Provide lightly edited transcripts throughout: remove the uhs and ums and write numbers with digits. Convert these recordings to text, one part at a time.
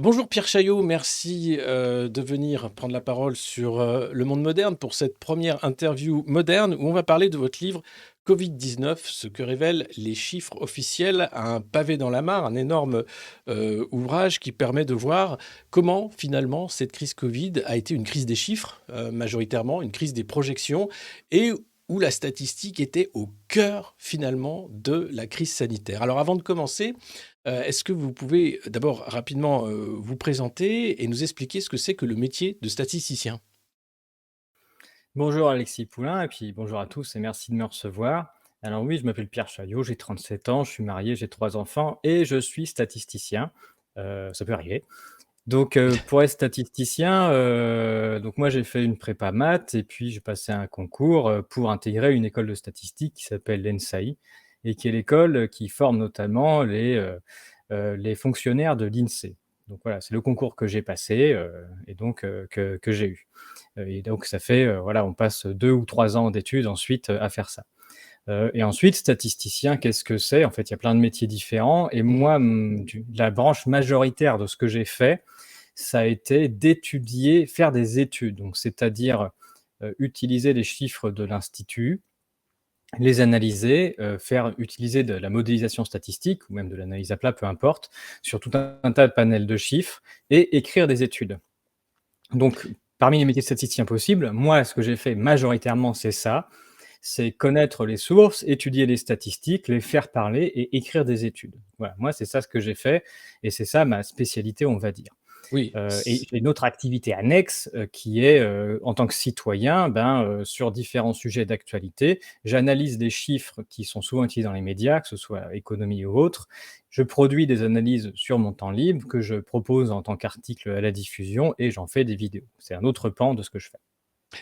Bonjour Pierre Chaillot, merci de venir prendre la parole sur Le Monde Moderne pour cette première interview moderne où on va parler de votre livre Covid-19, ce que révèlent les chiffres officiels, un pavé dans la mare, un énorme ouvrage qui permet de voir comment finalement cette crise Covid a été une crise des chiffres, majoritairement, une crise des projections et où la statistique était au cœur finalement de la crise sanitaire. Alors avant de commencer, est-ce que vous pouvez d'abord rapidement vous présenter et nous expliquer ce que c'est que le métier de statisticien? Bonjour Alexis Poulain et puis bonjour à tous et merci de me recevoir. Alors oui, je m'appelle Pierre Chaillot, j'ai 37 ans, je suis marié, j'ai 3 enfants et je suis statisticien. Ça peut arriver. Donc pour être statisticien, donc moi j'ai fait une prépa maths et puis j'ai passé un concours, pour intégrer une école de statistique qui s'appelle l'ENSAI et qui est l'école qui forme notamment les fonctionnaires de l'INSEE. Donc voilà, c'est le concours que j'ai passé, et donc que j'ai eu. Et donc ça fait, voilà, on passe 2 ou 3 ans d'études ensuite, à faire ça. Et ensuite statisticien, qu'est-ce que c'est? En fait, il y a plein de métiers différents et Mmh. moi, la branche majoritaire de ce que j'ai fait, ça a été d'étudier, faire des études. Donc c'est-à-dire, utiliser les chiffres de l'institut, les analyser, faire utiliser de la modélisation statistique ou même de l'analyse à plat, peu importe, sur tout un tas de panels de chiffres et écrire des études. Donc, parmi les métiers de statisticien possibles, moi, ce que j'ai fait majoritairement, c'est ça, c'est connaître les sources, étudier les statistiques, les faire parler et écrire des études. Voilà, moi, c'est ça ce que j'ai fait et c'est ça ma spécialité, on va dire. Oui, Et j'ai une autre activité annexe, qui est, en tant que citoyen, sur différents sujets d'actualité, j'analyse des chiffres qui sont souvent utilisés dans les médias, que ce soit économie ou autre. Je produis des analyses sur mon temps libre que je propose en tant qu'article à la diffusion et j'en fais des vidéos. C'est un autre pan de ce que je fais.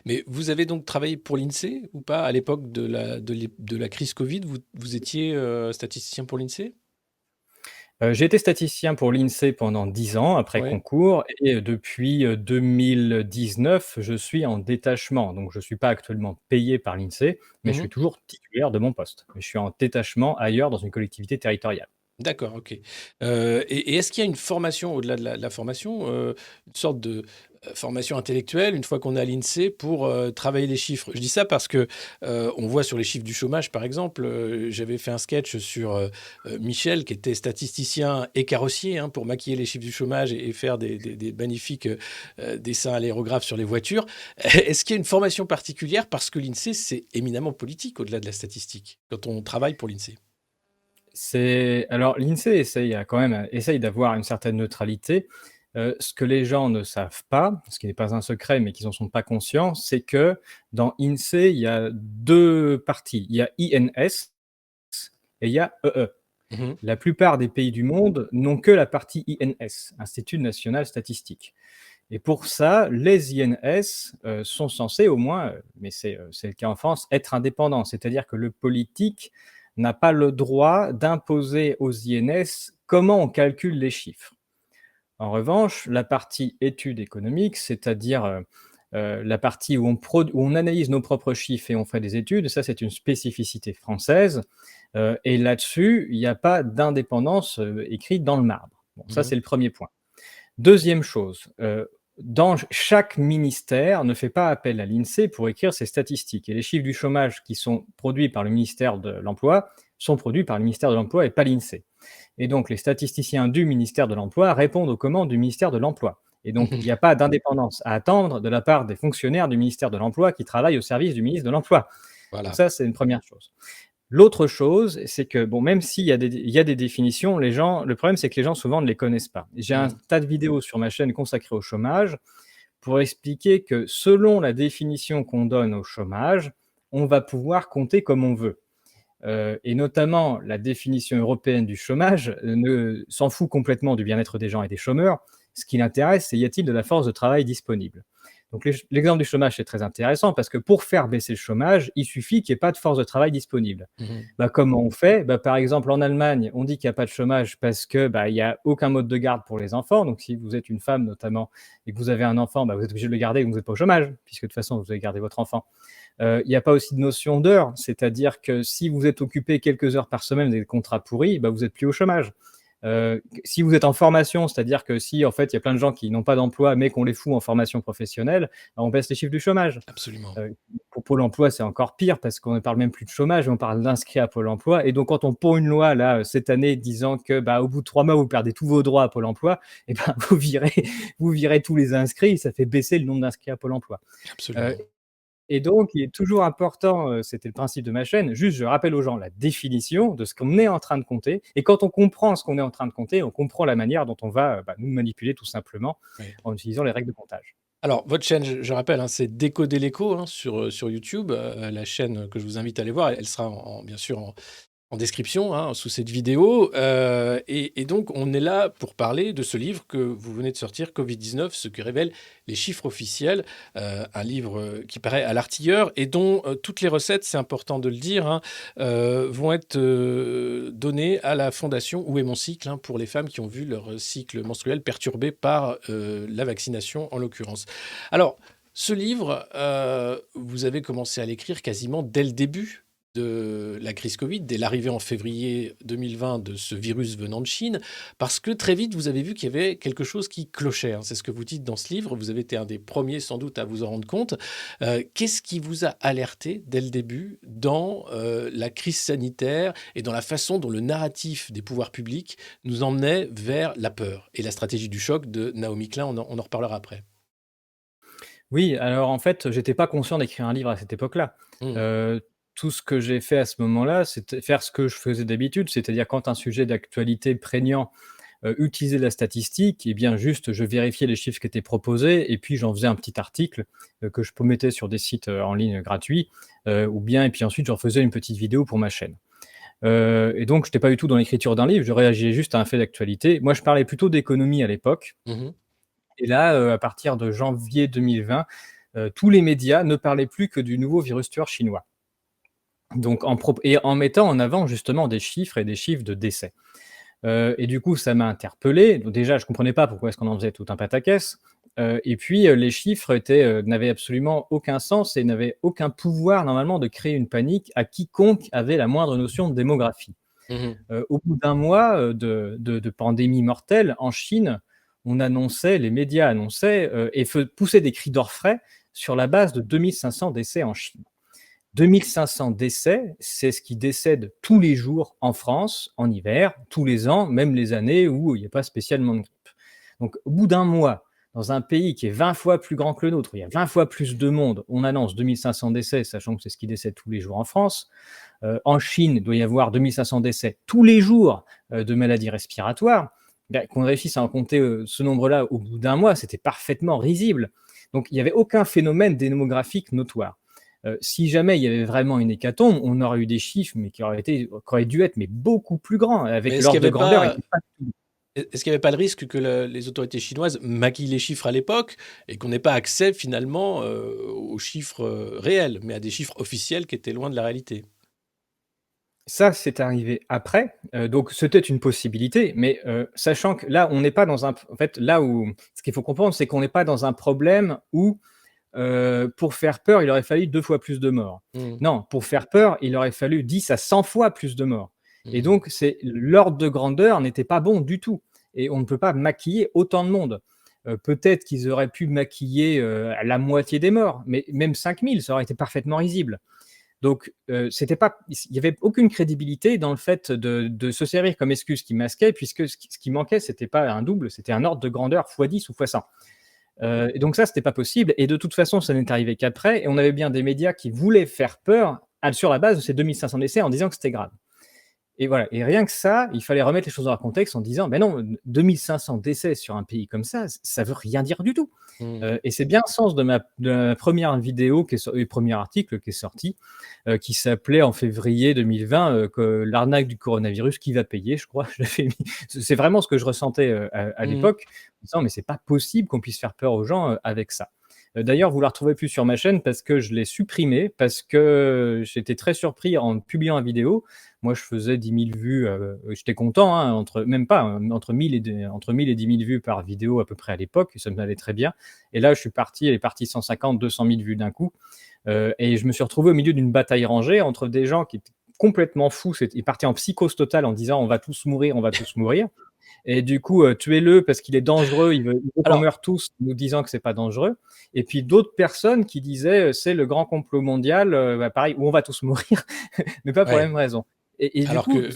mais vous avez donc travaillé pour l'INSEE ou pas? À l'époque de la crise Covid, vous étiez, statisticien pour l'INSEE? J'ai été statisticien pour l'INSEE pendant 10 ans après Ouais. concours et depuis, 2019, je suis en détachement. Donc je ne suis pas actuellement payé par l'INSEE, mais je suis Mmh. toujours titulaire de mon poste. Mais je suis en détachement ailleurs dans une collectivité territoriale. D'accord, OK. Et est-ce qu'il y a une formation au-delà de la formation, une sorte de, formation intellectuelle une fois qu'on est à l'INSEE pour, travailler les chiffres? Je dis ça parce que, on voit sur les chiffres du chômage, par exemple, j'avais fait un sketch sur, Michel qui était statisticien et carrossier, hein, pour maquiller les chiffres du chômage et faire des magnifiques, dessins à l'aérographe sur les voitures. Est-ce qu'il y a une formation particulière? Parce que l'INSEE, c'est éminemment politique au-delà de la statistique, quand on travaille pour l'INSEE. C'est alors l'INSEE essaye d'avoir une certaine neutralité. Ce que les gens ne savent pas, ce qui n'est pas un secret, mais qu'ils en sont pas conscients, c'est que dans INSEE, il y a 2 parties. Il y a INS et il y a EE. Mmh. La plupart des pays du monde n'ont que la partie INS, Institut national statistique. Et pour ça, les INS sont censés au moins, mais c'est le cas en France, être indépendants. C'est-à-dire que le politique n'a pas le droit d'imposer aux INS comment on calcule les chiffres. En revanche, la partie études économiques, c'est-à-dire la partie où on analyse nos propres chiffres et on fait des études, ça c'est une spécificité française. Et là-dessus, il n'y a pas d'indépendance écrite dans le marbre. Bon, ça Mmh. c'est le premier point. Deuxième chose, chaque ministère ne fait pas appel à l'INSEE pour écrire ses statistiques et les chiffres du chômage qui sont produits par le ministère de l'Emploi sont produits par le ministère de l'Emploi et pas l'INSEE. Et donc les statisticiens du ministère de l'Emploi répondent aux commandes du ministère de l'Emploi. Et donc il n'y a pas d'indépendance à attendre de la part des fonctionnaires du ministère de l'Emploi qui travaillent au service du ministre de l'Emploi. Donc Voilà. ça, c'est une première chose. L'autre chose, c'est que bon, même il y a des définitions, le problème, c'est que les gens souvent ne les connaissent pas. J'ai un Mmh. tas de vidéos sur ma chaîne consacrées au chômage pour expliquer que selon la définition qu'on donne au chômage, on va pouvoir compter comme on veut. Et notamment la définition européenne du chômage ne s'en fout complètement du bien-être des gens et des chômeurs. Ce qui l'intéresse, c'est y a-t-il de la force de travail disponible? Donc l'exemple du chômage, c'est très intéressant parce que pour faire baisser le chômage, il suffit qu'il n'y ait pas de force de travail disponible. Mmh. Comment on fait? Par exemple, en Allemagne, on dit qu'il n'y a pas de chômage parce que, il y a aucun mode de garde pour les enfants. Donc si vous êtes une femme notamment et que vous avez un enfant, vous êtes obligé de le garder, donc vous n'êtes pas au chômage puisque de toute façon, vous allez garder votre enfant. Il n'y a pas aussi de notion d'heure, c'est-à-dire que si vous êtes occupé quelques heures par semaine, des contrats pourris, vous n'êtes plus au chômage. Si vous êtes en formation, c'est-à-dire que si, en fait, il y a plein de gens qui n'ont pas d'emploi, mais qu'on les fout en formation professionnelle, bah, on baisse les chiffres du chômage. Absolument. Pour Pôle emploi, c'est encore pire parce qu'on ne parle même plus de chômage, on parle d'inscrits à Pôle emploi. Et donc, quand on pond une loi, là, cette année, disant que, bah, au bout de 3 mois, vous perdez tous vos droits à Pôle emploi, et ben, vous virez tous les inscrits, ça fait baisser le nombre d'inscrits à Pôle emploi. Euh, Absolument. et donc, il est toujours important, c'était le principe de ma chaîne, juste je rappelle aux gens la définition de ce qu'on est en train de compter. Et quand on comprend ce qu'on est en train de compter, on comprend la manière dont on va bah, nous manipuler tout simplement Oui. en utilisant les règles de comptage. Alors, votre chaîne, je rappelle, hein, c'est Décoder l'écho, hein, sur YouTube. La chaîne que je vous invite à aller voir, elle sera bien sûr en description, hein, sous cette vidéo. Et donc, on est là pour parler de ce livre que vous venez de sortir, Covid-19, ce que révèlent les chiffres officiels. Un livre qui paraît à l'artilleur et dont toutes les recettes, c'est important de le dire, hein, vont être données à la fondation Où est mon cycle, hein, pour les femmes qui ont vu leur cycle menstruel perturbé par la vaccination, en l'occurrence. Alors, ce livre, vous avez commencé à l'écrire quasiment dès le début de la crise Covid, dès l'arrivée en février 2020 de ce virus venant de Chine, parce que très vite, vous avez vu qu'il y avait quelque chose qui clochait, hein. C'est ce que vous dites dans ce livre. Vous avez été un des premiers, sans doute, à vous en rendre compte. Qu'est-ce qui vous a alerté dès le début dans la crise sanitaire et dans la façon dont le narratif des pouvoirs publics nous emmenait vers la peur et la stratégie du choc de Naomi Klein? On en reparlera après. Oui, alors en fait, j'étais pas conscient d'écrire un livre à cette époque-là. Mmh. Heu, Tout ce que j'ai fait à ce moment-là, c'était faire ce que je faisais d'habitude, c'est-à-dire quand un sujet d'actualité prégnant, utilisait la statistique et bien juste je vérifiais les chiffres qui étaient proposés et puis j'en faisais un petit article, que je mettais sur des sites, en ligne gratuits, ou bien et puis ensuite j'en faisais une petite vidéo pour ma chaîne. Et donc j'étais pas du tout dans l'écriture d'un livre, je réagissais juste à un fait d'actualité. Moi, je parlais plutôt d'économie à l'époque. Mmh. Et là, à partir de janvier 2020, tous les médias ne parlaient plus que du nouveau virus tueur chinois. Donc en mettant en avant justement des chiffres et des chiffres de décès. Et du coup, ça m'a interpellé. Donc déjà, je comprenais pas pourquoi est-ce qu'on en faisait tout un pataquès. Et puis, les chiffres n'avaient absolument aucun sens et n'avaient aucun pouvoir normalement de créer une panique à quiconque avait la moindre notion de démographie. Mmh. Au bout d'un mois, de pandémie mortelle en Chine, les médias annonçaient, et poussaient des cris d'orfraie sur la base de 2 500 décès en Chine. 2 500 décès, c'est ce qui décède tous les jours en France, en hiver, tous les ans, même les années où il n'y a pas spécialement de grippe. Donc au bout d'un mois, dans un pays qui est 20 fois plus grand que le nôtre, où il y a 20 fois plus de monde, on annonce 2 500 décès, sachant que c'est ce qui décède tous les jours en France. En Chine, il doit y avoir 2 500 décès tous les jours de maladies respiratoires. Ben, qu'on réussisse à en compter ce nombre-là au bout d'un mois, c'était parfaitement risible. Donc il n'y avait aucun phénomène démographique notoire. Si jamais il y avait vraiment une hécatombe, on aurait eu des chiffres mais qui auraient dû être mais beaucoup plus grands, Mais avec est-ce qu'il l'ordre n'y de avait grandeur pas était pas. est-ce qu'il y avait pas le risque que les autorités chinoises maquillent les chiffres à l'époque et qu'on n'ait pas accès finalement aux chiffres réels, mais à des chiffres officiels qui étaient loin de la réalité? Ça, c'est arrivé après, donc c'était une possibilité, mais sachant que là, on n'est pas dans un en fait, là où ce qu'il faut comprendre, c'est qu'on n'est pas dans un problème où, pour faire peur, il aurait fallu 2 fois plus de morts. Mmh. Non, pour faire peur, il aurait fallu 10 à 100 fois plus de morts et Mmh. donc c'est l'ordre de grandeur n'était pas bon du tout et on ne peut pas maquiller autant de monde. Peut-être qu'ils auraient pu maquiller, la moitié des morts, mais même 5 000, ça aurait été parfaitement risible. Donc, c'était pas il y avait aucune crédibilité dans le fait de se servir comme excuse qui masquait puisque ce qui manquait, c'était pas un double, c'était un ordre de grandeur fois 10 ou fois 100. Et donc ça, c'était pas possible et de toute façon, ça n'est arrivé qu'après et on avait bien des médias qui voulaient faire peur sur la base de ces 2 500 décès en disant que c'était grave. Et voilà, et rien que ça, il fallait remettre les choses dans leur contexte en disant: «Ben non, 2 500 décès sur un pays comme ça veut rien dire du tout». Mmh. Et c'est bien le sens de ma première vidéo qui est et premier article qui est sorti, qui s'appelait en février 2020, que l'arnaque du coronavirus, qui va payer? Je crois, je l'avais mis. C'est vraiment ce que je ressentais, à Mmh. l'époque, en disant: «Mais c'est pas possible qu'on puisse faire peur aux gens, avec ça». D'ailleurs, vous la retrouvez plus sur ma chaîne parce que je l'ai supprimée, parce que j'étais très surpris en publiant la vidéo. Moi, je faisais 10 000 vues, j'étais content, hein, même pas, hein, entre 1000 et 10 000 vues par vidéo à peu près à l'époque, ça m'allait très bien. Et là, elle est partie 150-200 000 vues d'un coup. Et je me suis retrouvé au milieu d'une bataille rangée entre des gens qui étaient complètement fous, ils partaient en psychose totale en disant: «On va tous mourir, on va tous mourir». Et du coup, tuez-le parce qu'il est dangereux, il veut qu'on Alors, meure tous, nous disant que c'est pas dangereux. Et puis d'autres personnes qui disaient, c'est le grand complot mondial, bah, pareil, où on va tous mourir, mais pas pour la ouais. même raison. Et du Alors coup, que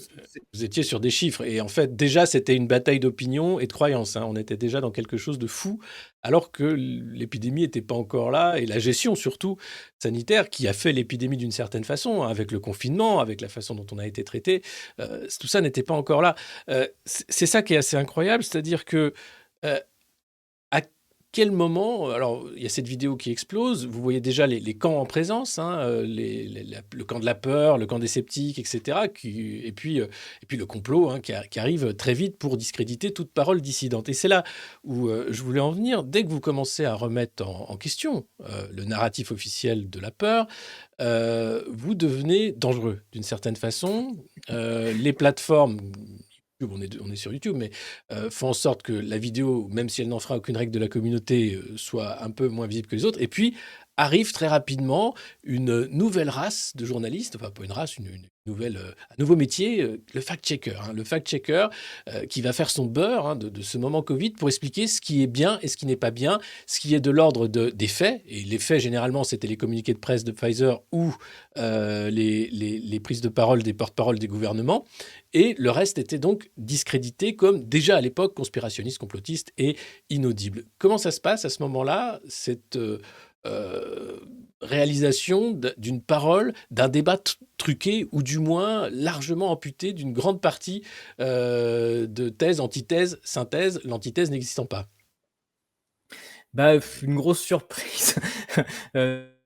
vous étiez sur des chiffres et en fait, déjà, c'était une bataille d'opinion et de croyances, hein. On était déjà dans quelque chose de fou, alors que l'épidémie n'était pas encore là et la gestion surtout sanitaire qui a fait l'épidémie d'une certaine façon, hein, avec le confinement, avec la façon dont on a été traité, tout ça n'était pas encore là. C'est ça qui est assez incroyable, c'est-à-dire que, heu à quel moment, alors il y a cette vidéo qui explose, vous voyez déjà les camps en présence, hein, le camp de la peur, le camp des sceptiques, et cetera, et puis le complot, hein, qui arrive très vite pour discréditer toute parole dissidente. Et c'est là où je voulais en venir. Dès que vous commencez à remettre en question le narratif officiel de la peur, vous devenez dangereux d'une certaine façon. Les plateformes, on est sur YouTube, mais font en sorte que la vidéo, même si elle n'en fera aucune règle de la communauté, soit un peu moins visible que les autres. Et puis arrive très rapidement une nouvelle race de journalistes, enfin pas une race, une nouvelle, un nouveau métier, le fact-checker, hein. Le fact-checker qui va faire son beurre, hein, de ce moment Covid pour expliquer ce qui est bien et ce qui n'est pas bien, ce qui est de l'ordre des faits. Et les faits, généralement, c'était les communiqués de presse de Pfizer ou les prises de parole des porte-parole des gouvernements. Et le reste était donc discrédité comme déjà à l'époque conspirationniste, complotiste et inaudible. Comment ça se passe à ce moment-là, cette euh, réalisation d'une parole, d'un débat truqué ou du moins largement amputé d'une grande partie de thèse, antithèse, synthèse, l'antithèse n'existant pas? bah, une grosse surprise.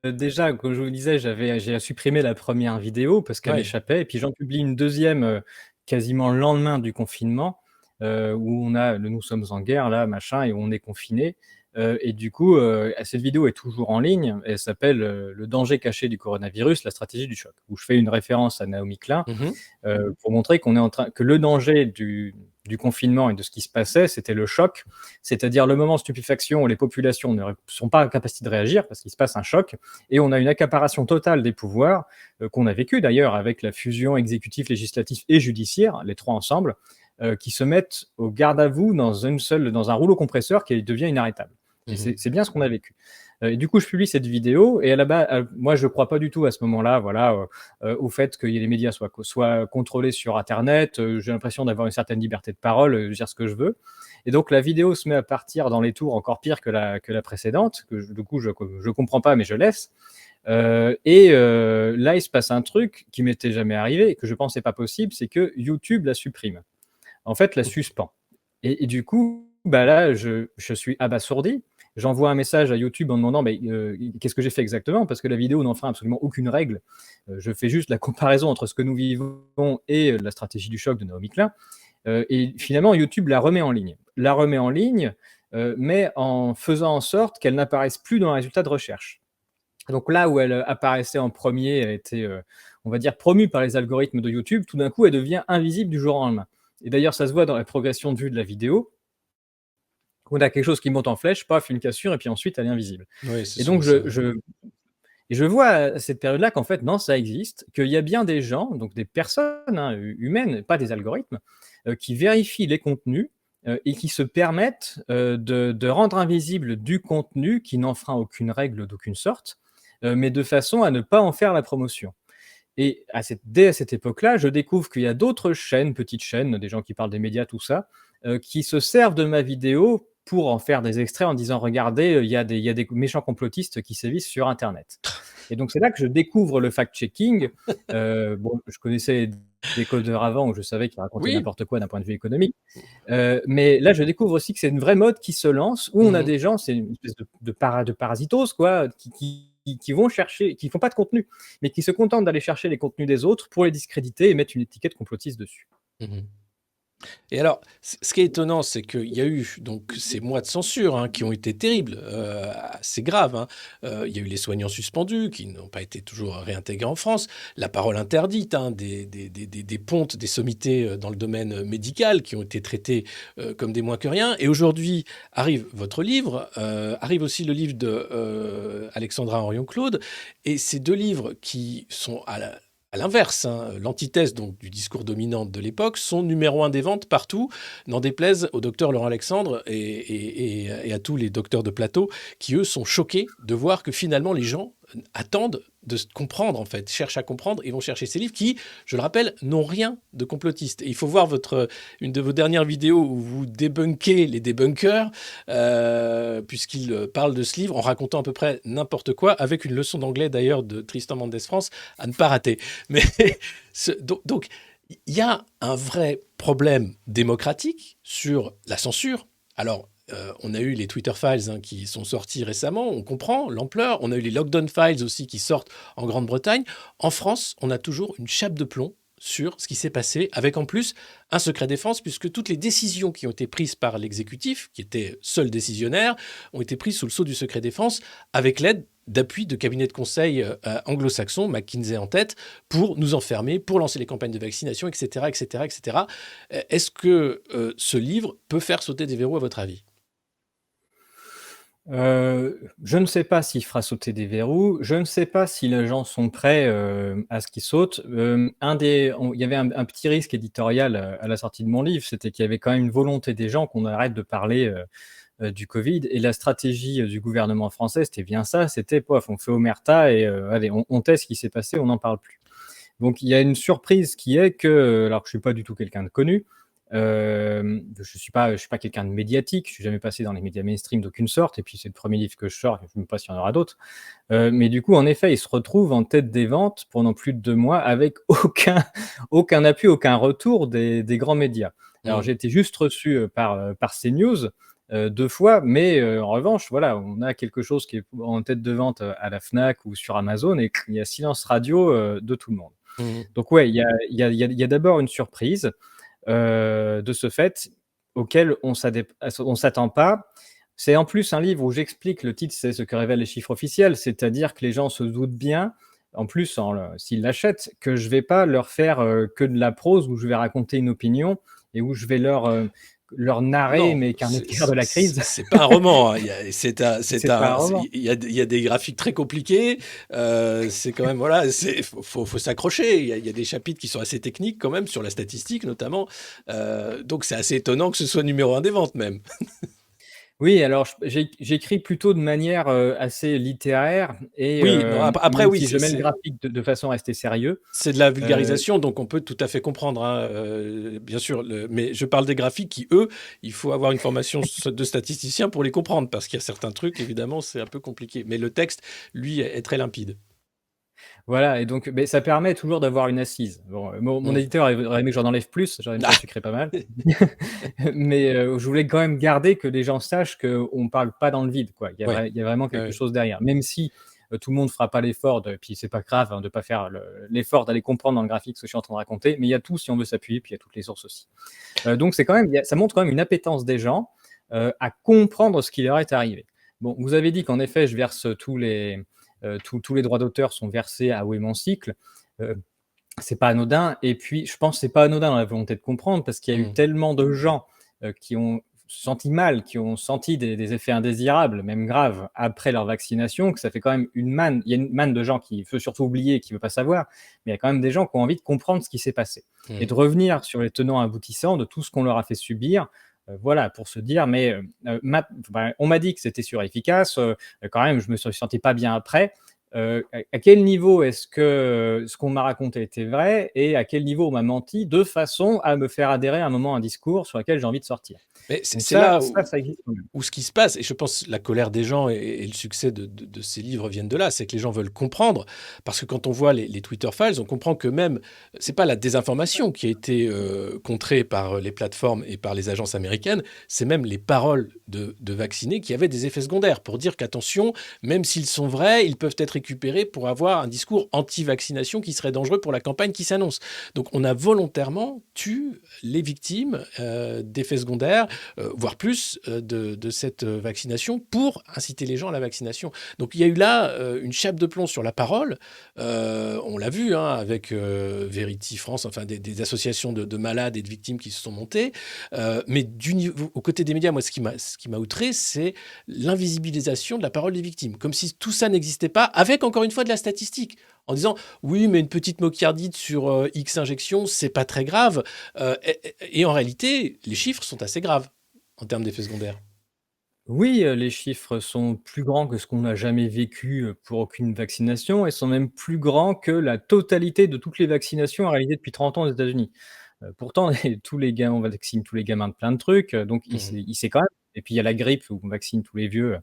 Déjà, comme je vous le disais, j'ai supprimé la première vidéo parce qu'elle Ouais. m'échappait et puis j'en publie une deuxième quasiment le lendemain du confinement, où on a le «Nous sommes en guerre» là, machin et où on est confiné. Et du coup, cette vidéo est toujours en ligne. Elle s'appelle, «Le danger caché du coronavirus, la stratégie du choc», où je fais une référence à Naomi Klein, Mhm. pour montrer qu'on est en train que le danger du confinement et de ce qui se passait, c'était le choc, c'est-à-dire le moment de stupéfaction où les populations ne sont pas en capacité de réagir parce qu'il se passe un choc et on a une accaparation totale des pouvoirs, qu'on a vécu d'ailleurs avec la fusion exécutif, législatif et judiciaire, les trois ensemble, qui se mettent au garde à vous dans un rouleau compresseur qui devient inarrêtable. Et Mhm. c'est bien ce qu'on a vécu. Et du coup, je publie cette vidéo et à la base, moi, je ne crois pas du tout à ce moment-là, voilà, au fait que les médias soient contrôlés sur Internet. J'ai l'impression d'avoir une certaine liberté de parole, de dire ce que je veux. Et donc, la vidéo se met à partir dans les tours encore pire que la précédente, du coup, je ne comprends pas, mais je laisse. Là, il se passe un truc qui m'était jamais arrivé et que je pensais pas possible, c'est que YouTube la supprime. En fait, la suspend. Et du coup, bah là, je suis abasourdi. J'envoie un message à YouTube en demandant mais, qu'est-ce que j'ai fait exactement parce que la vidéo n'enfreint absolument aucune règle. Je fais juste la comparaison entre ce que nous vivons et la stratégie du choc de Naomi Klein. Et finalement, YouTube la remet en ligne. La remet en ligne, mais en faisant en sorte qu'elle n'apparaisse plus dans les résultats de recherche. Donc là où elle apparaissait en premier, elle était, on va dire, promue par les algorithmes de YouTube, tout d'un coup, elle devient invisible du jour au lendemain. Et d'ailleurs, ça se voit dans la progression de vue de la vidéo. On a quelque chose qui monte en flèche, paf, une cassure, et puis ensuite, elle est invisible. Oui, c'est Et souvent donc, ça. Ouais. je vois à cette période-là qu'en fait, non, ça existe, qu'il y a bien des gens, donc des personnes hein, humaines, pas des algorithmes, qui vérifient les contenus et qui se permettent de rendre invisible du contenu qui n'enfreint aucune règle d'aucune sorte, mais de façon à ne pas en faire la promotion. Et dès cette époque-là, je découvre qu'il y a d'autres chaînes, petites chaînes, des gens qui parlent des médias, tout ça, qui se servent de ma vidéo pour en faire des extraits en disant regardez, il y a des méchants complotistes qui sévissent sur Internet. Et donc c'est là que je découvre le fact-checking. Bon, je connaissais des codeurs avant où je savais qu'ils racontaient Oui. n'importe quoi d'un point de vue économique. Mais là, je découvre aussi que c'est une vraie mode qui se lance où on a Mhm. des gens, c'est une espèce de parasitos, quoi, qui vont chercher, qui font pas de contenu, mais qui se contentent d'aller chercher les contenus des autres pour les discréditer et mettre une étiquette complotiste dessus. Mhm. Et alors, ce qui est étonnant, c'est qu'il y a eu donc ces mois de censure hein, qui ont été terribles, assez graves, hein. Il y a eu les soignants suspendus qui n'ont pas été toujours réintégrés en France, la parole interdite, hein, des pontes, des sommités dans le domaine médical qui ont été traités comme des moins que rien. Et aujourd'hui arrive votre livre, arrive aussi le livre de Alexandra Orion-Claude, et ces deux livres qui sont à l'inverse, hein, l'antithèse donc du discours dominant de l'époque, sont numéro un des ventes partout, n'en déplaise au docteur Laurent Alexandre et à tous les docteurs de plateau qui, eux, sont choqués de voir que finalement les gens attendent de comprendre, en fait, cherchent à comprendre et vont chercher ces livres qui, je le rappelle, n'ont rien de complotiste. Et il faut voir une de vos dernières vidéos où vous débunkez les débunkers, puisqu'il parle de ce livre en racontant à peu près n'importe quoi, avec une leçon d'anglais d'ailleurs de Tristan Mendès France à ne pas rater. Mais donc, il y a un vrai problème démocratique sur la censure. Alors, on a eu les Twitter Files hein, qui sont sortis récemment, on comprend l'ampleur. On a eu les Lockdown Files aussi qui sortent en Grande-Bretagne. En France, on a toujours une chape de plomb sur ce qui s'est passé, avec en plus un secret défense, puisque toutes les décisions qui ont été prises par l'exécutif, qui était seul décisionnaire, ont été prises sous le sceau du secret défense, avec l'aide d'appui de cabinets de conseil anglo-saxons, McKinsey en tête, pour nous enfermer, pour lancer les campagnes de vaccination, etc. etc., etc. Est-ce que ce livre peut faire sauter des verrous à votre avis? Je ne sais pas s'il fera sauter des verrous. Je ne sais pas si les gens sont prêts, à ce qu'il saute. Il y avait un petit risque éditorial, à la sortie de mon livre, c'était qu'il y avait quand même une volonté des gens qu'on arrête de parler, du Covid et la stratégie, du gouvernement français, c'était bien ça, c'était pof, on fait omerta et allez, on tait ce qui s'est passé, on n'en parle plus. Donc il y a une surprise qui est que, alors que je suis pas du tout quelqu'un de connu, je suis pas quelqu'un de médiatique, je suis jamais passé dans les médias mainstream d'aucune sorte et puis c'est le premier livre que je sors, je ne sais même pas s'il y en aura d'autres. Mais du coup, en effet, il se retrouve en tête des ventes pendant plus de 2 mois avec aucun appui, aucun retour des grands médias. Alors Mmh. j'ai été juste reçu, par CNews, 2 fois, mais en revanche, voilà, on a quelque chose qui est en tête de vente, à la Fnac ou sur Amazon et il y a silence radio, de tout le monde. Mmh. Donc ouais, il y a d'abord une surprise, de ce fait, auquel on s'attend pas. C'est en plus un livre où j'explique, le titre c'est «Ce que révèlent les chiffres officiels», c'est-à-dire que les gens se doutent bien, en plus s'ils l'achètent, que je vais pas leur faire, que de la prose où je vais raconter une opinion et où je vais leur narrer Non, mes carnets de guerre de la crise. c'est pas un roman, hein. C'est pas un roman. Il y a des graphiques très compliqués. C'est quand même, voilà, faut s'accrocher. Il y a des chapitres qui sont assez techniques quand même, sur la statistique notamment. Donc c'est assez étonnant que ce soit numéro un des ventes même. Oui, alors j'écris plutôt de manière, assez littéraire et Oui, non, après, même oui, si je mets le graphique de façon à rester sérieux, c'est de la heu vulgarisation, donc on peut tout à fait comprendre, hein, bien sûr. Mais je parle des graphiques qui, eux, il faut avoir une formation de statisticien pour les comprendre, parce qu'il y a certains trucs, évidemment, c'est un peu compliqué. Mais le texte, lui, est très limpide. Voilà et donc beh, ça permet toujours d'avoir une assise. Bon, mon Mm. éditeur aurait aimé que j'en enlève plus, j'aurais aimé que ça Ah, sucrait pas mal. Mais je voulais quand même garder que les gens sachent qu'on parle pas dans le vide, quoi. ouais, Il y a vraiment ouais, quelque ouais. chose derrière. Même si, tout le monde fera pas l'effort de puis c'est pas grave, hein, de pas faire l'effort d'aller comprendre dans le graphique ce que je suis en train de raconter, mais il y a tout si on veut s'appuyer, puis il y a toutes les sources aussi. Donc c'est quand même ça montre quand même une appétence des gens, à comprendre ce qui leur est arrivé. Bon, vous avez dit qu'en effet, je verse tous les droits d'auteur sont versés à Ouai Mon Cycle. Heu, c'est pas anodin et puis je pense que c'est pas anodin dans la volonté de comprendre parce qu'il y a eu Mm. tellement de gens, qui ont senti mal, qui ont senti des effets indésirables, même graves, après leur vaccination, que ça fait quand même il y a une manne de gens qui veut surtout oublier, qui veut pas savoir, mais il y a quand même des gens qui ont envie de comprendre ce qui s'est passé et Mm. de revenir sur les tenants aboutissants de tout ce qu'on leur a fait subir, voilà, pour se dire: «Mais, on m'a dit que c'était sûr et efficace, quand même je me suis senti pas bien après». À quel niveau est-ce que ce qu'on m'a raconté était vrai et à quel niveau on m'a menti de façon à me faire adhérer à un moment à un discours sur lequel j'ai envie de sortir. Mais Donc c'est là ça existe quand même. où ce qui se passe, et je pense la colère des gens et le succès de ces livres viennent de là, c'est que les gens veulent comprendre, parce que quand on voit les Twitter Files, on comprend que même, c'est pas la désinformation qui a été contrée par les plateformes et par les agences américaines, c'est même les paroles de vaccinés qui avaient des effets secondaires, pour dire qu'attention, même s'ils sont vrais, ils peuvent être récupérés pour avoir un discours anti-vaccination qui serait dangereux pour la campagne qui s'annonce. Donc on a volontairement tué les victimes d'effets secondaires, voire plus, de cette vaccination pour inciter les gens à la vaccination. Donc il y a eu là une chape de plomb sur la parole. On l'a vu hein, avec Verity France, enfin des associations de malades et de victimes qui se sont montées. Mais aux côtés des médias, moi, ce qui m'a outré, c'est l'invisibilisation de la parole des victimes. Comme si tout ça n'existait pas, avec encore une fois de la statistique. en disant: «Oui, mais une petite myocardite sur, X injections, c'est pas très grave», et en réalité, les chiffres sont assez graves en termes d'effets secondaires. Oui, les chiffres sont plus grands que ce qu'on n'a jamais vécu, pour aucune vaccination et sont même plus grands que la totalité de toutes les vaccinations réalisées depuis 30 ans aux États-Unis. Pourtant tous les gamins on vaccine tous les gamins de plein de trucs, donc Mmh. il sait quand même et puis il y a la grippe où on vaccine tous les vieux,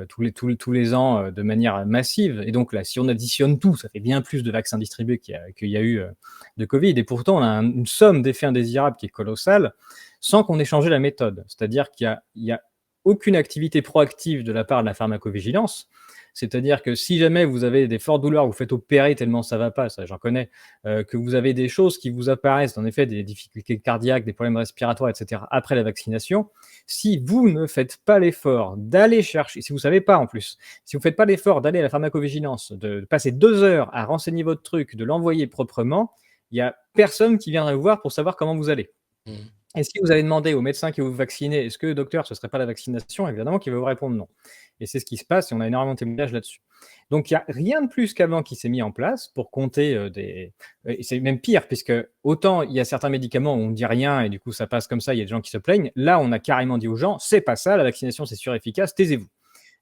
tous les ans, de manière massive et donc là, si on additionne tout, ça fait bien plus de vaccins distribués qu'il y a eu, de Covid et pourtant on a une somme d'effets indésirables qui est colossale, sans qu'on ait changé la méthode. C'est-à-dire qu'il y a aucune activité proactive de la part de la pharmacovigilance. C'est-à-dire que si jamais vous avez des fortes douleurs, vous faites opérer tellement ça va pas, ça j'en connais, que vous avez des choses qui vous apparaissent, en effet des difficultés cardiaques, des problèmes respiratoires et cetera après la vaccination, si vous ne faites pas l'effort d'aller chercher, si vous savez pas en plus, si vous faites pas l'effort d'aller à la pharmacovigilance, de passer 2 heures à renseigner votre truc, de l'envoyer proprement, il y a personne qui viendra vous voir pour savoir comment vous allez. Mmh. Et si vous avez demandé au médecin qui va vous vacciner: «Est-ce que docteur, ce serait pas la vaccination?» évidemment qu'il va vous répondre: «Non» et c'est ce qui se passe et on a énormément de témoignages là-dessus. Donc il y a rien de plus qu'avant qui s'est mis en place pour compter, et c'est même pire puisque autant il y a certains médicaments où on ne dit rien et du coup ça passe comme ça, il y a des gens qui se plaignent. Là, on a carrément dit aux gens: «C'est pas ça, la vaccination c'est sûr et efficace, taisez-vous».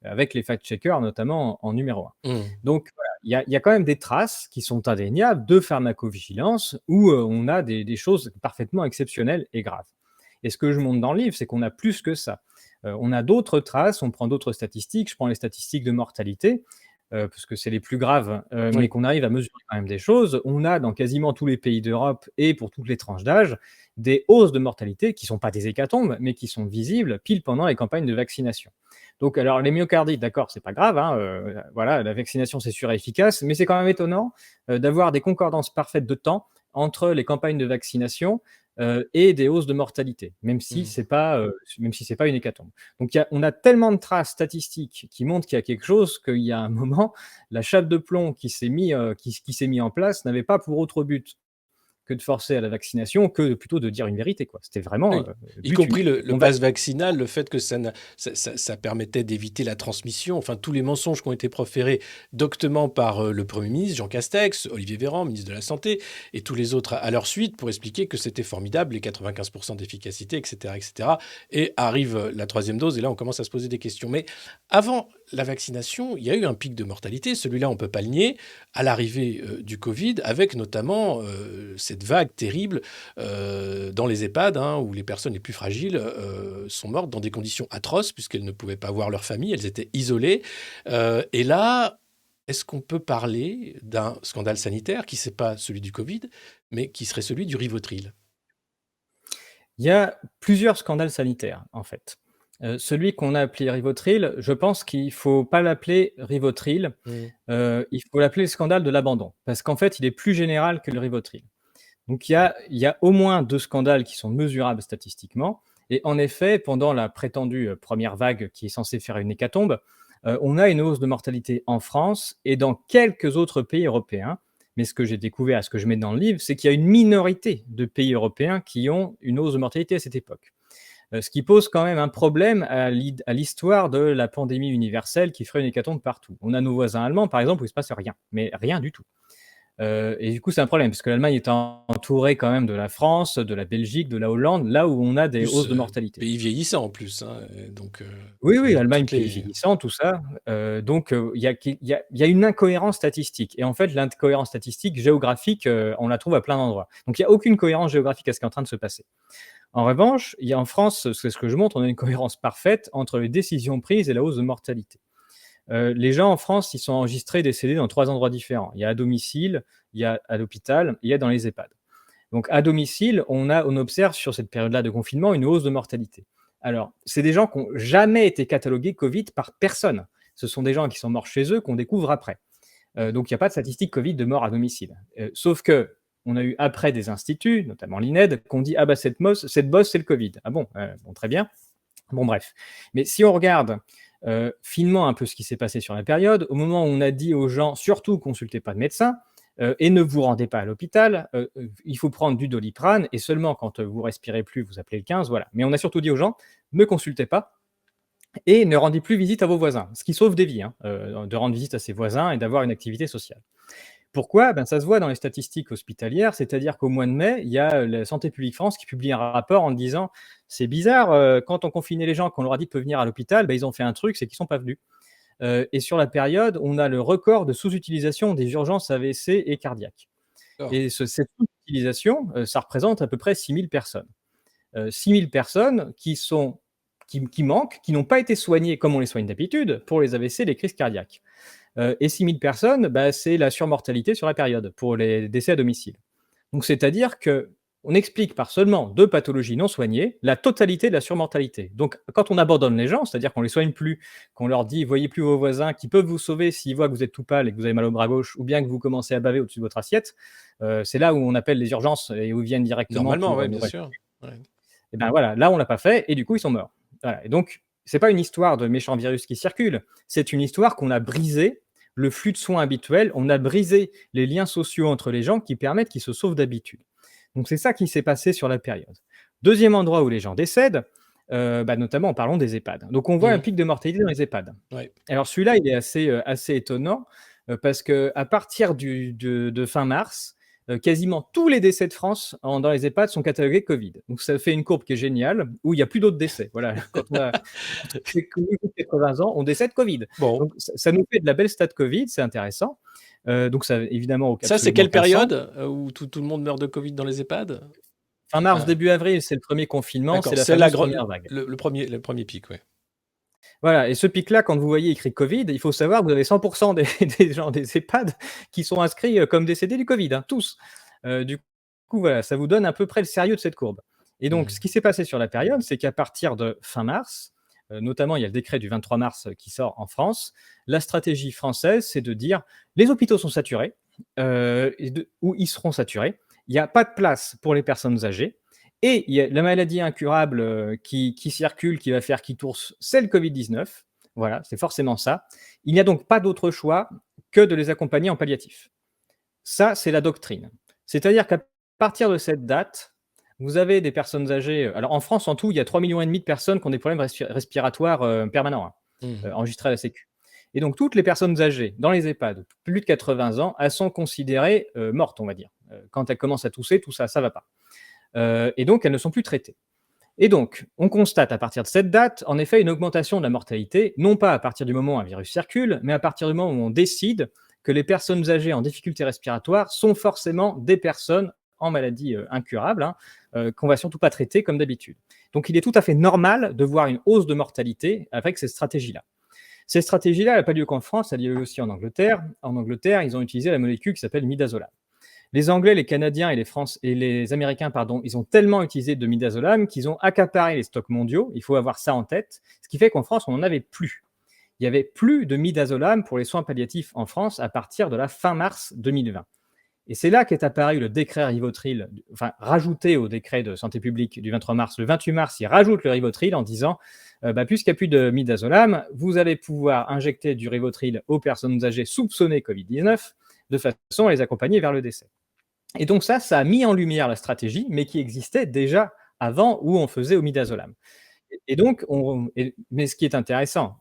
Avec les fact-checkers notamment en numéro 1. Mmh. Donc voilà, il y a quand même des traces qui sont indéniables de pharmacovigilance où, on a des choses parfaitement exceptionnelles et graves. Et ce que je montre dans le livre, c'est qu'on a plus que ça. On a d'autres traces, on prend d'autres statistiques, je prends les statistiques de mortalité, parce que c'est les plus graves, mais Oui. qu'on arrive à mesurer quand même des choses. On a dans quasiment tous les pays d'Europe et pour toutes les tranches d'âge, des hausses de mortalité qui ne sont pas des hécatombes, mais qui sont visibles pile pendant les campagnes de vaccination. Donc alors les myocardites, d'accord, c'est pas grave, hein, voilà, la vaccination c'est sûr et efficace, mais c'est quand même étonnant, d'avoir des concordances parfaites de temps entre les campagnes de vaccination, et des hausses de mortalité, Mmh. même si c'est pas une hécatombe. Donc on a tellement de traces statistiques qui montrent qu'il y a quelque chose, qu'il y a un moment, la chape de plomb qui s'est mis en place n'avait pas pour autre but que de forcer à la vaccination, que plutôt de dire une vérité, quoi. C'était vraiment, Oui, y but compris unique. le pass vaccinal, le fait que ça permettait d'éviter la transmission, enfin tous les mensonges qui ont été proférés doctement par, le Premier ministre Jean Castex, Olivier Véran, ministre de la Santé et tous les autres à leur suite pour expliquer que c'était formidable, les 95 d'efficacité et cetera et cetera et arrive, la 3e dose et là on commence à se poser des questions. Mais avant la vaccination, il y a eu un pic de mortalité, celui-là on peut pas le nier, à l'arrivée, du covid avec notamment, cette vague terrible dans les EHPAD, hein, où les personnes les plus fragiles sont mortes dans des conditions atroces, puisqu'elles ne pouvaient pas voir leur famille, elles étaient isolées. Et là, est-ce qu'on peut parler d'un scandale sanitaire qui n'est pas celui du Covid, mais qui serait celui du Rivotril? Il y a plusieurs scandales sanitaires, en fait. Celui qu'on a appelé Rivotril, je pense qu'il faut pas l'appeler Rivotril, Mmh. il faut l'appeler le scandale de l'abandon, parce qu'en fait, il est plus général que le Rivotril. Donc il y a au moins 2 scandales qui sont mesurables statistiquement et en effet, pendant la prétendue, 1 vague qui est censée faire une hécatombe, on a une hausse de mortalité en France et dans quelques autres pays européens. Mais ce que j'ai découvert, ce que je mets dans le livre, c'est qu'il y a une minorité de pays européens qui ont une hausse de mortalité à cette époque. Ce qui pose quand même un problème à l'histoire de la pandémie universelle qui ferait une hécatombe partout. On a nos voisins allemands, par exemple, où il se passe rien, mais rien du tout. Et du coup, c'est un problème parce que l'Allemagne est entourée quand même de la France, de la Belgique, de la Hollande, là où on a des Plus, hausses de mortalité. pays vieillissant en plus, hein, donc Oui, oui, l'Allemagne, toutes pays les vieillissant, tout ça, donc il y a une incohérence statistique et en fait, l'incohérence statistique géographique, on la trouve à plein d'endroits. Donc il y a aucune cohérence géographique à ce qui est en train de se passer. En revanche, il y a en France, c'est ce que je montre, on a une cohérence parfaite entre les décisions prises et la hausse de mortalité. Les gens en France, ils sont enregistrés décédés dans 3 endroits différents. Il y a à domicile, il y a à l'hôpital, il y a dans les EHPAD. Donc à domicile, on observe sur cette période-là de confinement une hausse de mortalité. Alors, c'est des gens qui n'ont jamais été catalogués Covid par personne. Ce sont des gens qui sont morts chez eux qu'on découvre après. Donc il n'y a pas de statistique Covid de mort à domicile. Sauf que on a eu après des instituts, notamment l'INED, qui ont dit: «Ah bah cette bosse, c'est le Covid». Ah bon? Bon, très bien. Bon bref. Mais si on regarde, finement un peu ce qui s'est passé sur la période, au moment où on a dit aux gens: «Surtout consultez pas de médecin, et ne vous rendez pas à l'hôpital, il faut prendre du Doliprane et seulement quand, vous respirez plus, vous appelez le 15», voilà. Mais on a surtout dit aux gens: «Ne consultez pas et ne rendez plus visite à vos voisins», ce qui sauve des vies, hein, de rendre visite à ses voisins et d'avoir une activité sociale. Pourquoi? Ben, ça se voit dans les statistiques hospitalières, c'est-à-dire qu'au mois de mai, il y a la Santé publique France qui publie un rapport en disant: «C'est bizarre, quand on confinait les gens, qu'on leur a dit de pas venir à l'hôpital, ben, ils ont fait un truc, c'est qu'ils sont pas venus». Et sur la période, on a le record de sous-utilisation des urgences AVC et cardiaques. D'accord. Et cette sous-utilisation, ça représente à peu près 6 000 personnes. 6 000 personnes qui manquent, qui n'ont pas été soignées comme on les soigne d'habitude pour les AVC, les crises cardiaques. Et 6 000 personnes, bah, c'est la surmortalité sur la période pour les décès à domicile. Donc c'est-à-dire qu'on explique par seulement 2 pathologies non soignées la totalité de la surmortalité. Donc quand on abandonne les gens, c'est-à-dire qu'on ne les soigne plus, qu'on leur dit: «Voyez plus vos voisins qui peuvent vous sauver s'ils voient que vous êtes tout pâle et que vous avez mal au bras gauche ou bien que vous commencez à baver au-dessus de votre assiette», c'est là où on appelle les urgences et où ils viennent directement Normalement, pour, ouais, nous bien récupérer. sûr. Ouais. Et ben voilà, là on l'a pas fait et du coup ils sont morts. Voilà. Et donc c'est pas une histoire de méchants virus qui circulent, c'est une histoire qu'on a brisé le flux de soins habituel, on a brisé les liens sociaux entre les gens qui permettent qu'ils se sauvent d'habitude. Donc c'est ça qui s'est passé sur la période. Deuxième endroit où les gens décèdent, bah, notamment en parlant des EHPAD. Donc on voit un Mmh. pic de mortalité dans les EHPAD. Ouais. Alors celui-là, il est assez étonnant, parce qu'à partir de fin mars, quasiment tous les décès de France dans les EHPAD sont catalogués Covid. Donc ça fait une courbe qui est géniale, où il y a plus d'autres décès. Voilà, quand on a plus de 80 ans, on décède Covid. Bon, Donc ça nous fait de la belle stat Covid, c'est intéressant. Donc ça évidemment ça, c'est absolument quelle aucun sens. période, où tout le monde meurt de Covid dans les EHPAD? Fin mars, Enfin, début avril, c'est le premier confinement, c'est d'accord, la c'est la fameuse gro première vague. le 1er pic, ouais. Voilà, et ce pic-là, quand vous voyez écrit Covid, il faut savoir que vous avez 100 des des gens des EHPAD qui sont inscrits, comme décédés du Covid, hein, tous. Du coup, voilà, ça vous donne à peu près le sérieux de cette courbe. Et donc ce Mmh. qui s'est passé sur la période, c'est qu'à partir de fin mars, notamment il y a le décret du 23 mars, qui sort en France. La stratégie française, c'est de dire: «Les hôpitaux sont saturés, ou ils seront saturés. Il y a pas de place pour les personnes âgées. Et il y a la maladie incurable, qui circule, qui va faire qui tourse, c'est le Covid-19. Voilà, c'est forcément ça. Il n'y a donc pas d'autre choix que de les accompagner en palliatif. Ça, c'est la doctrine. C'est-à-dire qu'à partir de cette date, vous avez des personnes âgées, alors en France, en tout, il y a 3,5 millions de personnes qui ont des problèmes respiratoires, permanents, hein, Mmh. enregistrés à la sécu. Et donc toutes les personnes âgées dans les EHPAD, plus de 80 ans, elles sont considérées, mortes, on va dire. Quand elles commencent à tousser, tout ça, ça va pas. Et donc elles ne sont plus traitées. Et donc, on constate à partir de cette date, en effet, une augmentation de la mortalité, non pas à partir du moment où un virus circule, mais à partir du moment où on décide que les personnes âgées en difficulté respiratoire sont forcément des personnes en maladie incurable, hein, qu'on va surtout pas traiter comme d'habitude. Donc, il est tout à fait normal de voir une hausse de mortalité avec ces stratégies-là. Cette stratégie-là, elle n'a pas lieu qu'en France, elle a lieu aussi en Angleterre. En Angleterre, ils ont utilisé la molécule qui s'appelle midazolam. Les Anglais, les Canadiens et les Américains, pardon, ils ont tellement utilisé de midazolam qu'ils ont accaparé les stocks mondiaux. Il faut avoir ça en tête. Ce qui fait qu'en France, on n'en avait plus. Il y avait plus de midazolam pour les soins palliatifs en France à partir de la fin mars 2020. Et c'est là qu'est apparu le décret Rivotril, enfin rajouté au décret de santé publique du 23 mars. Le 28 mars, il rajoute le Rivotril en disant puisqu'il n'y a plus de midazolam, vous allez pouvoir injecter du Rivotril aux personnes âgées soupçonnées Covid-19 de façon à les accompagner vers le décès. Et donc ça a mis en lumière la stratégie, mais qui existait déjà avant où on faisait au midazolam. Et donc mais ce qui est intéressant,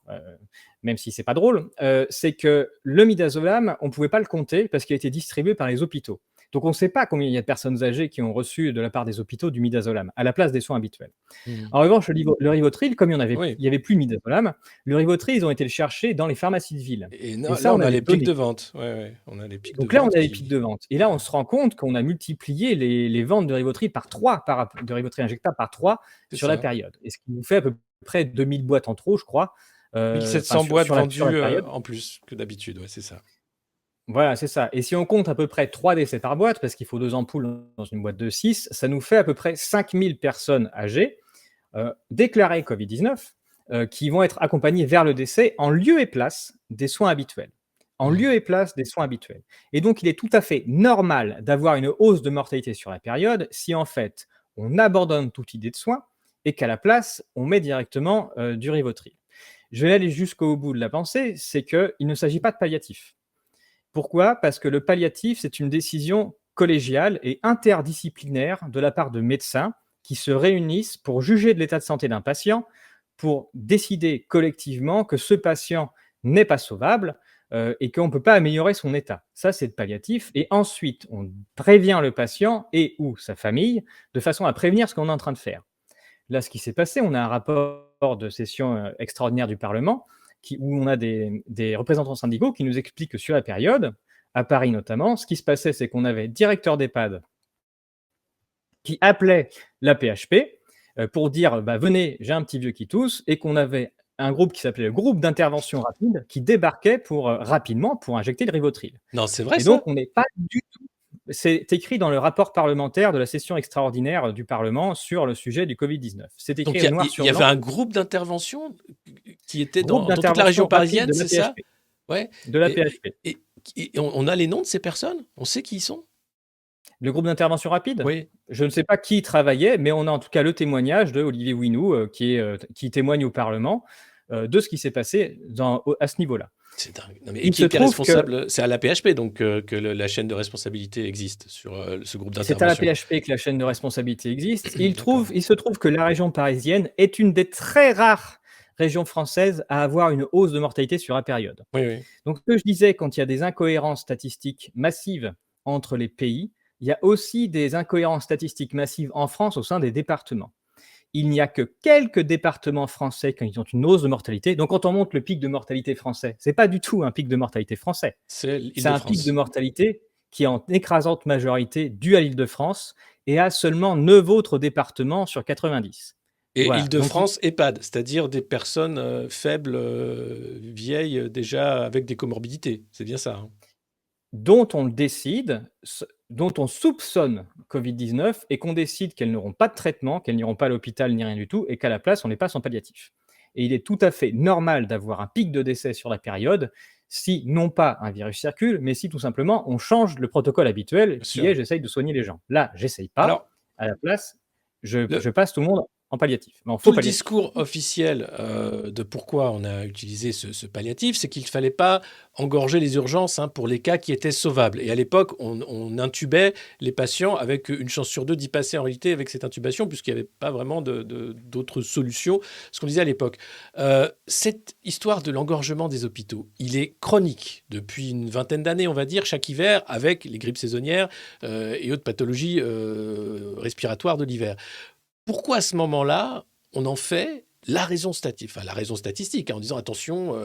même si c'est pas drôle, c'est que le midazolam, on pouvait pas le compter parce qu'il a été distribué par les hôpitaux. Donc on ne sait pas combien il y a de personnes âgées qui ont reçu de la part des hôpitaux du midazolam, à la place des soins habituels. Mmh. En revanche, le Rivotril, comme Oui, il y avait plus de midazolam, le Rivotril, ils ont été le chercher dans les pharmacies de ville. et Et no ça, là, on on a a les les pics données. de vente. Ouais, ouais, on a les pics de Donc là, on vente a les pics qui de vente. Et là, on ouais, se rend compte qu'on a multiplié les ventes de Rivotril par 3, de Rivotril injectable par 3 c'est sur la ça. période. Et ce qui nous fait à peu près 2000 boîtes en trop, je crois, Mille sept enfin cents boîtes sur la vendues, période. en plus que d'habitude, ouais, c'est ça. Voilà, c'est ça. Et si on compte à peu près 3 décès par boîte, parce qu'il faut 2 ampoules dans une boîte de 6, ça nous fait à peu près 5000 personnes âgées, déclarées Covid-19, qui vont être accompagnées vers le décès en lieu et place des soins habituels. En Mmh. lieu et place des soins habituels. Et donc, il est tout à fait normal d'avoir une hausse de mortalité sur la période si en fait on abandonne toute idée de soins et qu'à la place, on met directement du Rivotril. Je vais aller jusqu'au bout de la pensée, c'est qu'il ne s'agit pas de palliatif. Pourquoi? Parce que le palliatif, c'est une décision collégiale et interdisciplinaire de la part de médecins qui se réunissent pour juger de l'état de santé d'un patient, pour décider collectivement que ce patient n'est pas sauvable, et qu'on ne peut pas améliorer son état. Ça, c'est le palliatif et ensuite, on prévient le patient et ou sa famille de façon à prévenir ce qu'on est en train de faire. Là, ce qui s'est passé, on a un rapport de session, extraordinaire du parlement où on a des représentants syndicaux qui nous expliquent que sur la période, à Paris notamment, ce qui se passait, c'est qu'on avait directeur d'EHPAD qui appelait la PHP, pour dire: «Bah, venez, j'ai un petit vieux qui tousse» et qu'on avait un groupe qui s'appelait le groupe d'intervention rapide qui débarquait rapidement pour injecter le Rivotril Non, c'est vrai et donc ça? on n'est pas du tout c'est écrit dans le rapport parlementaire de la session extraordinaire du parlement sur le sujet du Covid-19. C'est Donc écrit il noir y sur il y avait blanc, un groupe d'intervention qui était groupe dans toute la région d'intervention rapide parisienne, de la c'est ça? PHP Ouais, de la et PHP. on a les noms de ces personnes? On sait qui ils sont? Le groupe d'intervention rapide? Oui. Je ne sais pas qui y travaillait, mais on a en tout cas le témoignage de Olivier Winou, qui témoigne au parlement, de ce qui s'est passé à ce niveau-là. C'est dingue. Non, mais et Il qui se était trouve que responsable? C'est à la PHP donc que la chaîne de responsabilité existe sur, ce groupe c'est à la d'intervention? PHP que la chaîne de responsabilité existe. D'accord. Il se trouve que la région parisienne est une des très rares régions françaises à avoir une hausse de mortalité sur la période. Oui, oui. Donc, ce que je disais, quand il y a des incohérences statistiques massives entre les pays, il y a aussi des incohérences statistiques massives en France au sein des départements. Il n'y a que quelques départements français qui ont une hausse de mortalité. Donc, quand on monte le pic de mortalité français, c'est pas du tout un pic de mortalité français. C'est C'est un pic de l'Île-de-France. mortalité qui est en écrasante majorité dû à l'Île-de-France et à seulement 9 autres départements sur 90. Et Voilà. Donc, Île-de-France, EHPAD, c'est-à-dire des personnes, faibles, vieilles, déjà avec des comorbidités. C'est bien ça, hein? dont on le décide, dont on soupçonne Covid-19 et qu'on décide qu'elles n'auront pas de traitement, qu'elles n'iront pas à l'hôpital ni rien du tout et qu'à la place, on les passe en palliatif. Et il est tout à fait normal d'avoir un pic de décès sur la période si, non pas un virus circule, mais si tout simplement on change le protocole habituel Bien qui sûr. est j'essaye de soigner les gens. Là, j'essaye pas. Alors, À la place, le je passe tout le monde en palliatif, mais en tout faux le palliatif. discours officiel, de pourquoi on a utilisé ce palliatif, c'est qu'il ne fallait pas engorger les urgences, hein, pour les cas qui étaient sauvables et à l'époque, on intubait les patients avec une chance sur 2 d'y passer en réalité avec cette intubation puisqu'il n'y avait pas vraiment d'autres solutions, ce qu'on disait à l'époque. Cette histoire de l'engorgement des hôpitaux, il est chronique depuis une vingtaine d'années, on va dire, chaque hiver avec les grippes saisonnières, et autres pathologies, respiratoires de l'hiver. Pourquoi à ce moment-là, on en fait la raison statistique, enfin la raison statistique, hein, en disant attention,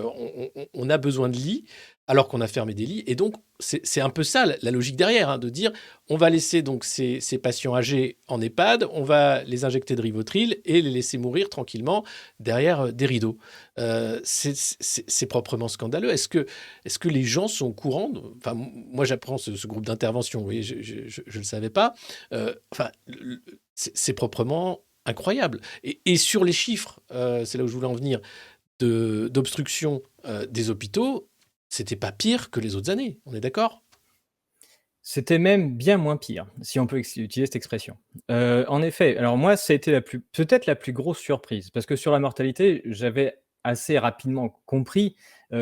on a besoin de lits alors qu'on a fermé des lits. Et donc, c'est un peu ça la logique derrière, hein, de dire on va laisser donc ces patients âgés en EHPAD, on va les injecter de Rivotril et les laisser mourir tranquillement derrière des rideaux. C'est proprement scandaleux. Est-ce que les gens sont au courant enfin, moi j'apprends ce groupe d'intervention, vous voyez, je ne le savais pas. Enfin, c'est proprement incroyable. Et sur les chiffres, c'est là où je voulais en venir, d'obstruction des hôpitaux, c'était pas pire que les autres années. On est d'accord? C'était même bien moins pire, si on peut utiliser cette expression. En effet, alors moi, ça a été peut-être la plus grosse surprise, parce que sur la mortalité, j'avais assez rapidement compris,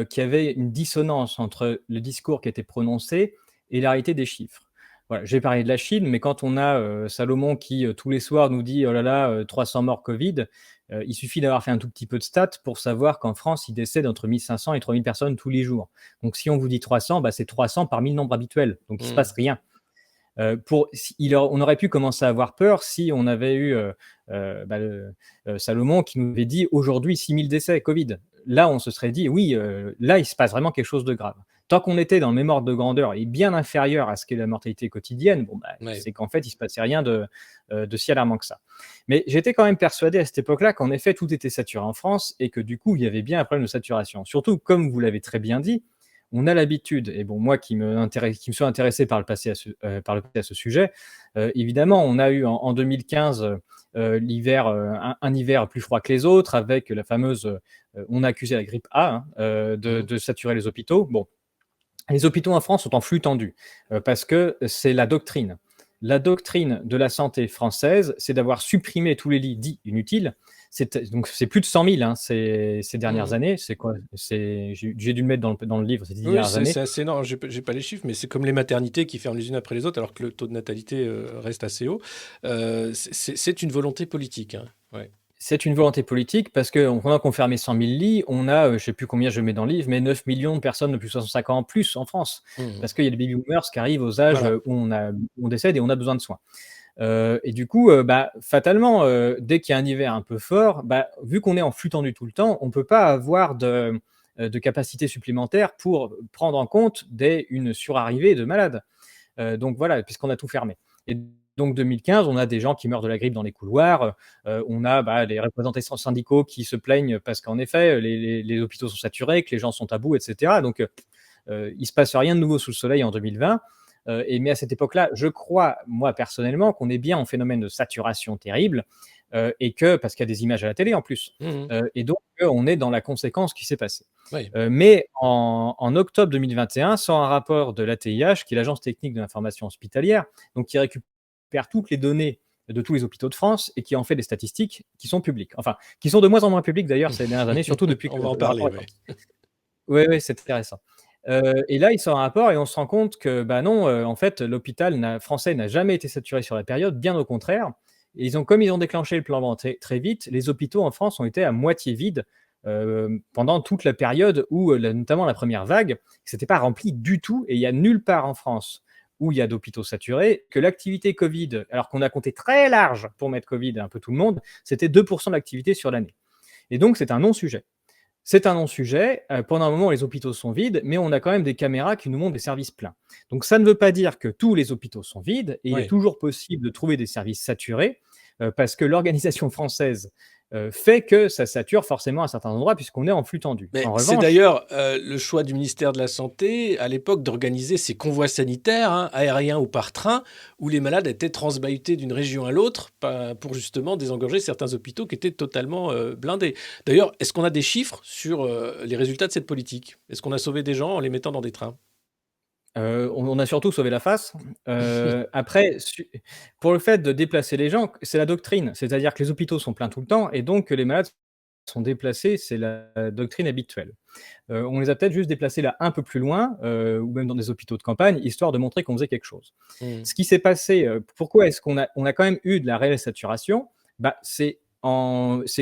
qu'il y avait une dissonance entre le discours qui était prononcé et la réalité des chiffres. Voilà, j'ai parlé de la Chine, mais quand on a, Salomon qui, tous les soirs nous dit: «Oh là là, 300 morts Covid», il suffit d'avoir fait un tout petit peu de stats pour savoir qu'en France, il décède entre 1 500 et 3 000 personnes tous les jours. Donc si on vous dit 300, bah, c'est 300 parmi le nombre habituel, donc il ne se passe Mmh. rien. On aurait pu commencer à avoir peur si on avait eu Salomon qui nous avait dit aujourd'hui 6 000 décès Covid. Là, on se serait dit oui, là, il se passe vraiment quelque chose de grave. Tant qu'on était dans le même ordre de grandeur et bien inférieur à ce qu'est la mortalité quotidienne, bon, bah, Ouais. c'est qu'en fait, il ne se passait rien de si alarmant que ça. Mais j'étais quand même persuadé à cette époque-là qu'en effet, tout était saturé en France et que du coup, il y avait bien un problème de saturation. Surtout, comme vous l'avez très bien dit, on a l'habitude, et bon, moi qui me suis intéressé par le passé par le passé à ce sujet, évidemment, on a eu en 2015 l'hiver, un hiver plus froid que les autres, avec la fameuse, on a accusé la grippe A hein, Mmh. de saturer les hôpitaux. Bon, les hôpitaux en France sont en flux tendu parce que c'est la doctrine. La doctrine de la santé française, c'est d'avoir supprimé tous les lits dits inutiles. Donc c'est plus de 100 000 hein, ces dernières Mmh. années. C'est quoi? J'ai dû le mettre dans le livre ces 10 Oui, dernières c'est années. assez énorme. J'ai pas les chiffres, mais c'est comme les maternités qui ferment les unes après les autres, alors que le taux de natalité reste assez haut. C'est une volonté politique, hein. Ouais. C'est une volonté politique parce qu'on a confirmé 100 000 lits, on a, je ne sais plus combien je mets dans le livre, mais 9 millions de personnes de plus de 65 ans en plus en France. Mmh. Parce qu'il y a les baby boomers qui arrivent aux âges Voilà. où on décède et on a besoin de soins. Et du coup, fatalement, dès qu'il y a un hiver un peu fort, vu qu'on est en flux tendu tout le temps, on ne peut pas avoir de capacité supplémentaire pour prendre en compte une surarrivée de malades. Donc voilà, puisqu'on a tout fermé. Et donc 2015, on a des gens qui meurent de la grippe dans les couloirs, on a les représentants syndicaux qui se plaignent parce qu'en effet, les hôpitaux sont saturés, que les gens sont à bout, et cetera. Donc il ne se passe rien de nouveau sous le soleil en 2020. Mais à cette époque-là, je crois, moi personnellement, qu'on est bien en phénomène de saturation terrible, et que, parce qu'il y a des images à la télé en plus, Mmh. et donc on est dans la conséquence qui s'est passée. Oui. Mais en octobre 2021, sans un rapport de l'ATIH, qui est l'Agence technique de l'information hospitalière, donc qui récupère toutes les données de tous les hôpitaux de France et qui en fait des statistiques qui sont publiques. Enfin, qui sont de moins en moins publiques d'ailleurs ces dernières années, surtout depuis que On va en le rapport parler, est oui. sorti. Oui, oui, c'est intéressant. Et là, il sort un rapport et on se rend compte que, non, en fait, l'hôpital français n'a jamais été saturé sur la période, bien au contraire. Et comme ils ont déclenché le plan Blanc très vite, les hôpitaux en France ont été à moitié vides, pendant toute la période où, notamment la première vague, c'était pas rempli du tout et il y a nulle part en France où il y a d'hôpitaux saturés que l'activité covid, alors qu'on a compté très large pour mettre covid un peu tout le monde, c'était 2 de l'activité sur l'année. Et donc c'est un non-sujet. C'est un non-sujet. Pendant un moment, les hôpitaux sont vides, mais on a quand même des caméras qui nous montrent des services pleins. Donc ça ne veut pas dire que tous les hôpitaux sont vides et il est Oui. toujours possible de trouver des services saturés, parce que l'organisation française, fait que ça sature forcément à certains endroits puisqu'on est en flux tendu. Mais En c'est revanche, d'ailleurs, le choix du ministère de la Santé, à l'époque, d'organiser ces convois sanitaires, hein, aériens ou par train, où les malades étaient transbahutés d'une région à l'autre, pour justement désengorger certains hôpitaux qui étaient totalement, blindés. D'ailleurs, est-ce qu'on a des chiffres sur, les résultats de cette politique? Est-ce qu'on a sauvé des gens en les mettant dans des trains? on a surtout sauvé la face. Après, pour le fait de déplacer les gens, c'est la doctrine. C'est-à-dire que les hôpitaux sont pleins tout le temps et donc que les malades sont déplacés, c'est la doctrine habituelle. On les a peut-être juste déplacés là un peu plus loin, ou même dans des hôpitaux de campagne, histoire de montrer qu'on faisait quelque chose. Mmh. Ce qui s'est passé, pourquoi est-ce qu'on a quand même eu de la réelle saturation? C'est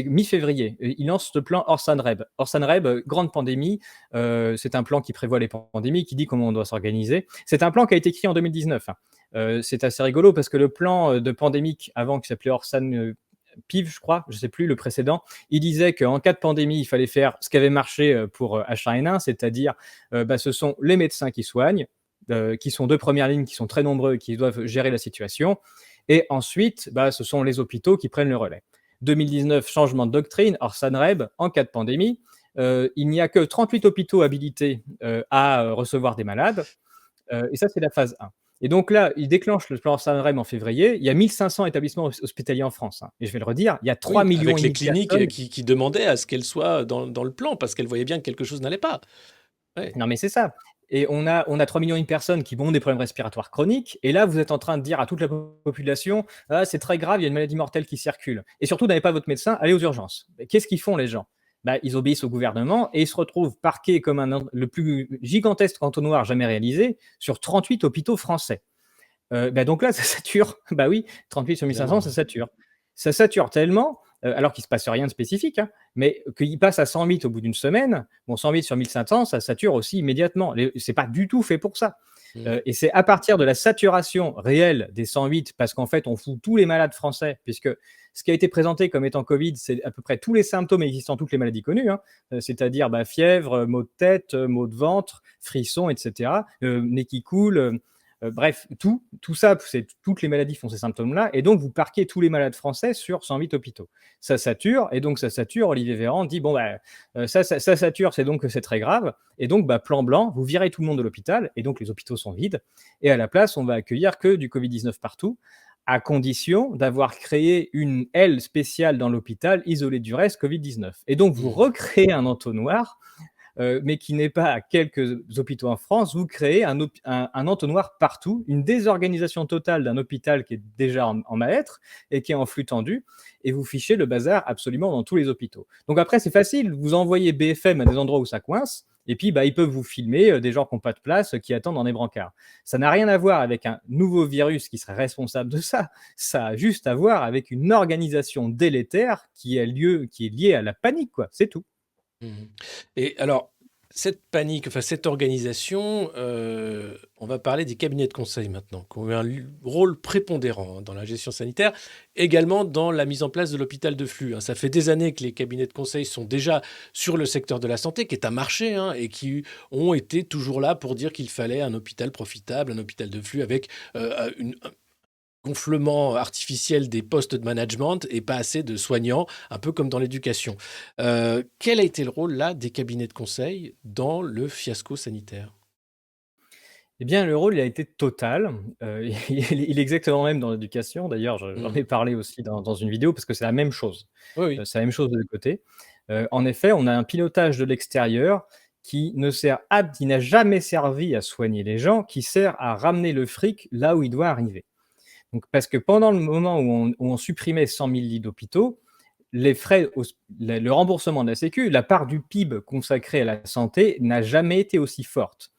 mi-février. Il lance ce plan Orsan-REB. Orsan-REB, grande pandémie, c'est un plan qui prévoit les pandémies, qui dit comment on doit s'organiser. C'est un plan qui a été écrit en 2019, hein. C'est assez rigolo parce que le plan, de pandémique avant qui s'appelait Orsan, PIV, je crois, je sais plus, le précédent, il disait qu'en cas de pandémie, il fallait faire ce qui avait marché pour H1N1, c'est-à-dire ce sont les médecins qui soignent, qui sont de première ligne, qui sont très nombreux, qui doivent gérer la situation. Et ensuite, ce sont les hôpitaux qui prennent le relais. 2019, changement de doctrine, Orsan-REB, en cas de pandémie, il n'y a que 38 hôpitaux habilités à recevoir des malades. Et ça, c'est la phase 1. Et donc là, il déclenche le plan Orsan-REB en février. Il y a 1500 établissements hospitaliers en France, hein. Et je vais le redire, il y a 3 Oui, millions avec et les demi de cliniques, personnes. qui demandaient à ce qu'elles soient dans le plan, parce qu'elles voyaient bien que quelque chose n'allait pas. Ouais. Non, mais c'est ça. Et on a 3 millions de personnes qui ont des problèmes respiratoires chroniques. Et là, vous êtes en train de dire à toute la population: «Ah, c'est très grave, il y a une maladie mortelle qui circule. Et surtout, n'allez pas à votre médecin, allez aux urgences». Mais qu'est-ce qu'ils font les gens? Ils obéissent au gouvernement et ils se retrouvent parqués comme le plus gigantesque entonnoir jamais réalisé sur 38 hôpitaux français. Donc là, ça sature. Bah oui, 38 sur 1500, Évidemment, ça ouais. sature. Ça sature tellement, alors qu'il se passe rien de spécifique, hein, mais qu'il passe à 108 au bout d'une semaine. Bon, 108 sur 1500, ça sature aussi immédiatement. C'est pas du tout fait pour ça. Mmh. Et c'est à partir de la saturation réelle des 108, parce qu'en fait, on fout tous les malades français, puisque ce qui a été présenté comme étant Covid, c'est à peu près tous les symptômes existant, toutes les maladies connues, hein, c'est-à-dire fièvre, maux de tête, maux de ventre, frissons, etc., nez qui coule, bref, tout ça, toutes les maladies font ces symptômes-là, et donc vous parquez tous les malades français sur 108 hôpitaux. Ça sature, et donc ça sature. Olivier Véran dit bon, ça sature, c'est donc que c'est très grave, et donc plan blanc, vous virez tout le monde de l'hôpital, et donc les hôpitaux sont vides, et à la place, on va accueillir que du Covid-19 partout, à condition d'avoir créé une aile spéciale dans l'hôpital, isolée du reste Covid-19. Et donc vous Mmh. recréez un entonnoir mais qui n'est pas à quelques hôpitaux en France, vous créez un entonnoir partout, une désorganisation totale d'un hôpital qui est déjà en mal-être et qui est en flux tendu, et vous fichez le bazar absolument dans tous les hôpitaux. Donc après, c'est facile, vous envoyez BFM à des endroits où ça coince, et puis bah, ils peuvent vous filmer des gens qui n'ont pas de place, qui attendent dans des brancards. Ça n'a rien à voir avec un nouveau virus qui serait responsable de ça. Ça a juste à voir avec une organisation délétère qui est liée à la panique, quoi. C'est tout. Mhm. Et alors, cette panique, enfin cette organisation, on va parler des cabinets de conseil maintenant, qui ont eu un rôle prépondérant dans la gestion sanitaire, également dans la mise en place de l'hôpital de flux, hein. Ça fait des années que les cabinets de conseil sont déjà sur le secteur de la santé, qui est un marché, hein, et qui ont été toujours là pour dire qu'il fallait un hôpital profitable, un hôpital de flux avec gonflement artificiel des postes de management et pas assez de soignants, un peu comme dans l'éducation. Quel a été le rôle là des cabinets de conseil dans le fiasco sanitaire? Eh bien, le rôle, il a été total. Il est exactement le même dans l'éducation. D'ailleurs, j'en Mmh. ai parlé aussi dans une vidéo parce que c'est la même chose. Oui, oui. C'est la même chose des 2 côtés. En effet, on a un pilotage de l'extérieur qui n'a jamais servi à soigner les gens, qui sert à ramener le fric là où il doit arriver. Donc parce que pendant le moment où on supprimait 100 000 lits d'hôpitaux, les frais hos le remboursement de la sécu, la part du PIB consacrée à la santé n'a jamais été aussi forte.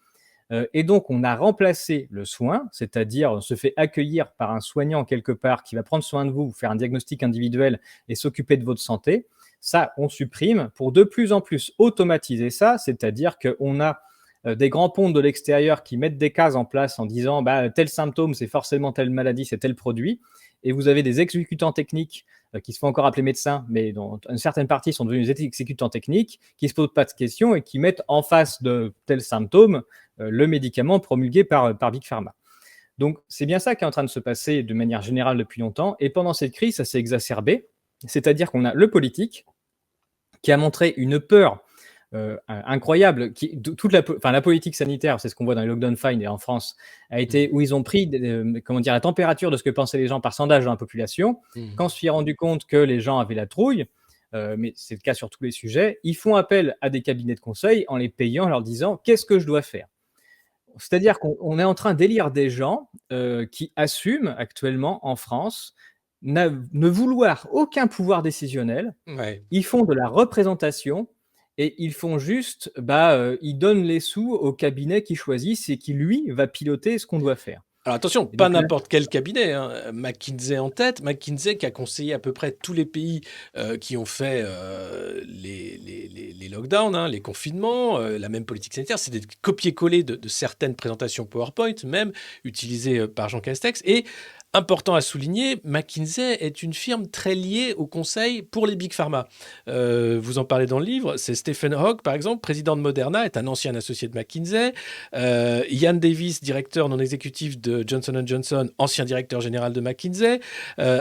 Et donc, on a remplacé le soin, c'est-à-dire on se fait accueillir par un soignant quelque part qui va prendre soin de vous, vous faire un diagnostic individuel et s'occuper de votre santé. Ça, on supprime pour de plus en plus automatiser ça, c'est-à-dire qu'on a des grands pontes de l'extérieur qui mettent des cases en place en disant bah, tel symptôme, c'est forcément telle maladie, c'est tel produit. Et vous avez des exécutants techniques qui se font encore appeler médecins, mais dont une certaine partie sont devenus des exécutants techniques, qui ne se posent pas de questions et qui mettent en face de tel symptôme le médicament promulgué par Big Pharma. Donc, c'est bien ça qui est en train de se passer de manière générale depuis longtemps. Et pendant cette crise, ça s'est exacerbé. C'est-à-dire qu'on a le politique qui a montré une peur incroyable. Toute la politique sanitaire, c'est ce qu'on voit dans les lockdown fines et en France, a Mmh. été où ils ont pris comment dire, la température de ce que pensaient les gens par sondage dans la population. Mmh. Quand on s'est rendu compte que les gens avaient la trouille, mais c'est le cas sur tous les sujets, ils font appel à des cabinets de conseil en les payant, en leur disant qu'est-ce que je dois faire. C'est-à-dire qu'on est en train d'élire des gens qui assument actuellement en France ne vouloir aucun pouvoir décisionnel. Ouais. Ils font de la représentation et ils font juste, ils donnent les sous au cabinet qu'ils choisissent et qui, lui, va piloter ce qu'on doit faire. Alors attention, Et pas donc là, n'importe quel cabinet, hein. McKinsey en tête. McKinsey qui a conseillé à peu près tous les pays qui ont fait les lockdowns, hein, les confinements, la même politique sanitaire. C'est des copier-coller de certaines présentations PowerPoint, même utilisées par Jean Castex. Et important à souligner, McKinsey est une firme très liée au conseil pour les big pharma. Vous en parlez dans le livre. C'est Stephen Hogg, par exemple, président de Moderna, est un ancien associé de McKinsey. Ian Davis, directeur non exécutif de Johnson Johnson, ancien directeur général de McKinsey.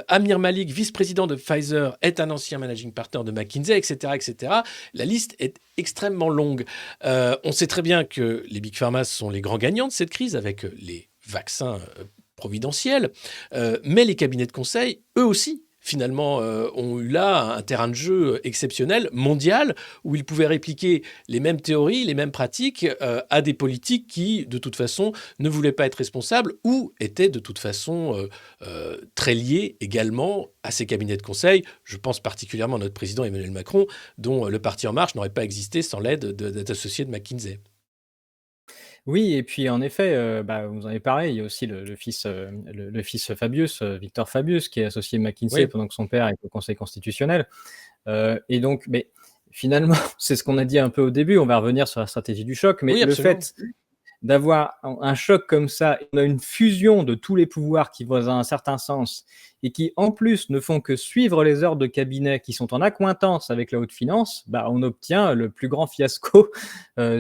Amir Malik, vice-président de Pfizer, est un ancien managing partner de McKinsey, etc., etc. La liste est extrêmement longue. On sait très bien que les big pharma sont les grands gagnants de cette crise avec les vaccins providentiels, mais les cabinets de conseil, eux aussi, finalement, ont eu là un terrain de jeu exceptionnel, mondial, où ils pouvaient répliquer les mêmes théories, les mêmes pratiques à des politiques qui, de toute façon, ne voulaient pas être responsables ou étaient de toute façon très liés également à ces cabinets de conseil. Je pense particulièrement à notre président Emmanuel Macron, dont le Parti En Marche n'aurait pas existé sans l'aide d'associés de McKinsey. oui, et puis en effet, vous en avez parlé, il y a aussi le fils Fabius, Victor Fabius, qui est associé McKinsey Oui, pendant que son père est au Conseil constitutionnel. Et donc, mais finalement, c'est ce qu'on a dit un peu au début, on va revenir sur la stratégie du choc, mais oui, le absolument. fait d'avoir un choc comme ça, on a une fusion de tous les pouvoirs qui vont dans un certain sens et qui, en plus, ne font que suivre les ordres de cabinet qui sont en accointance avec la haute finance, on obtient le plus grand fiasco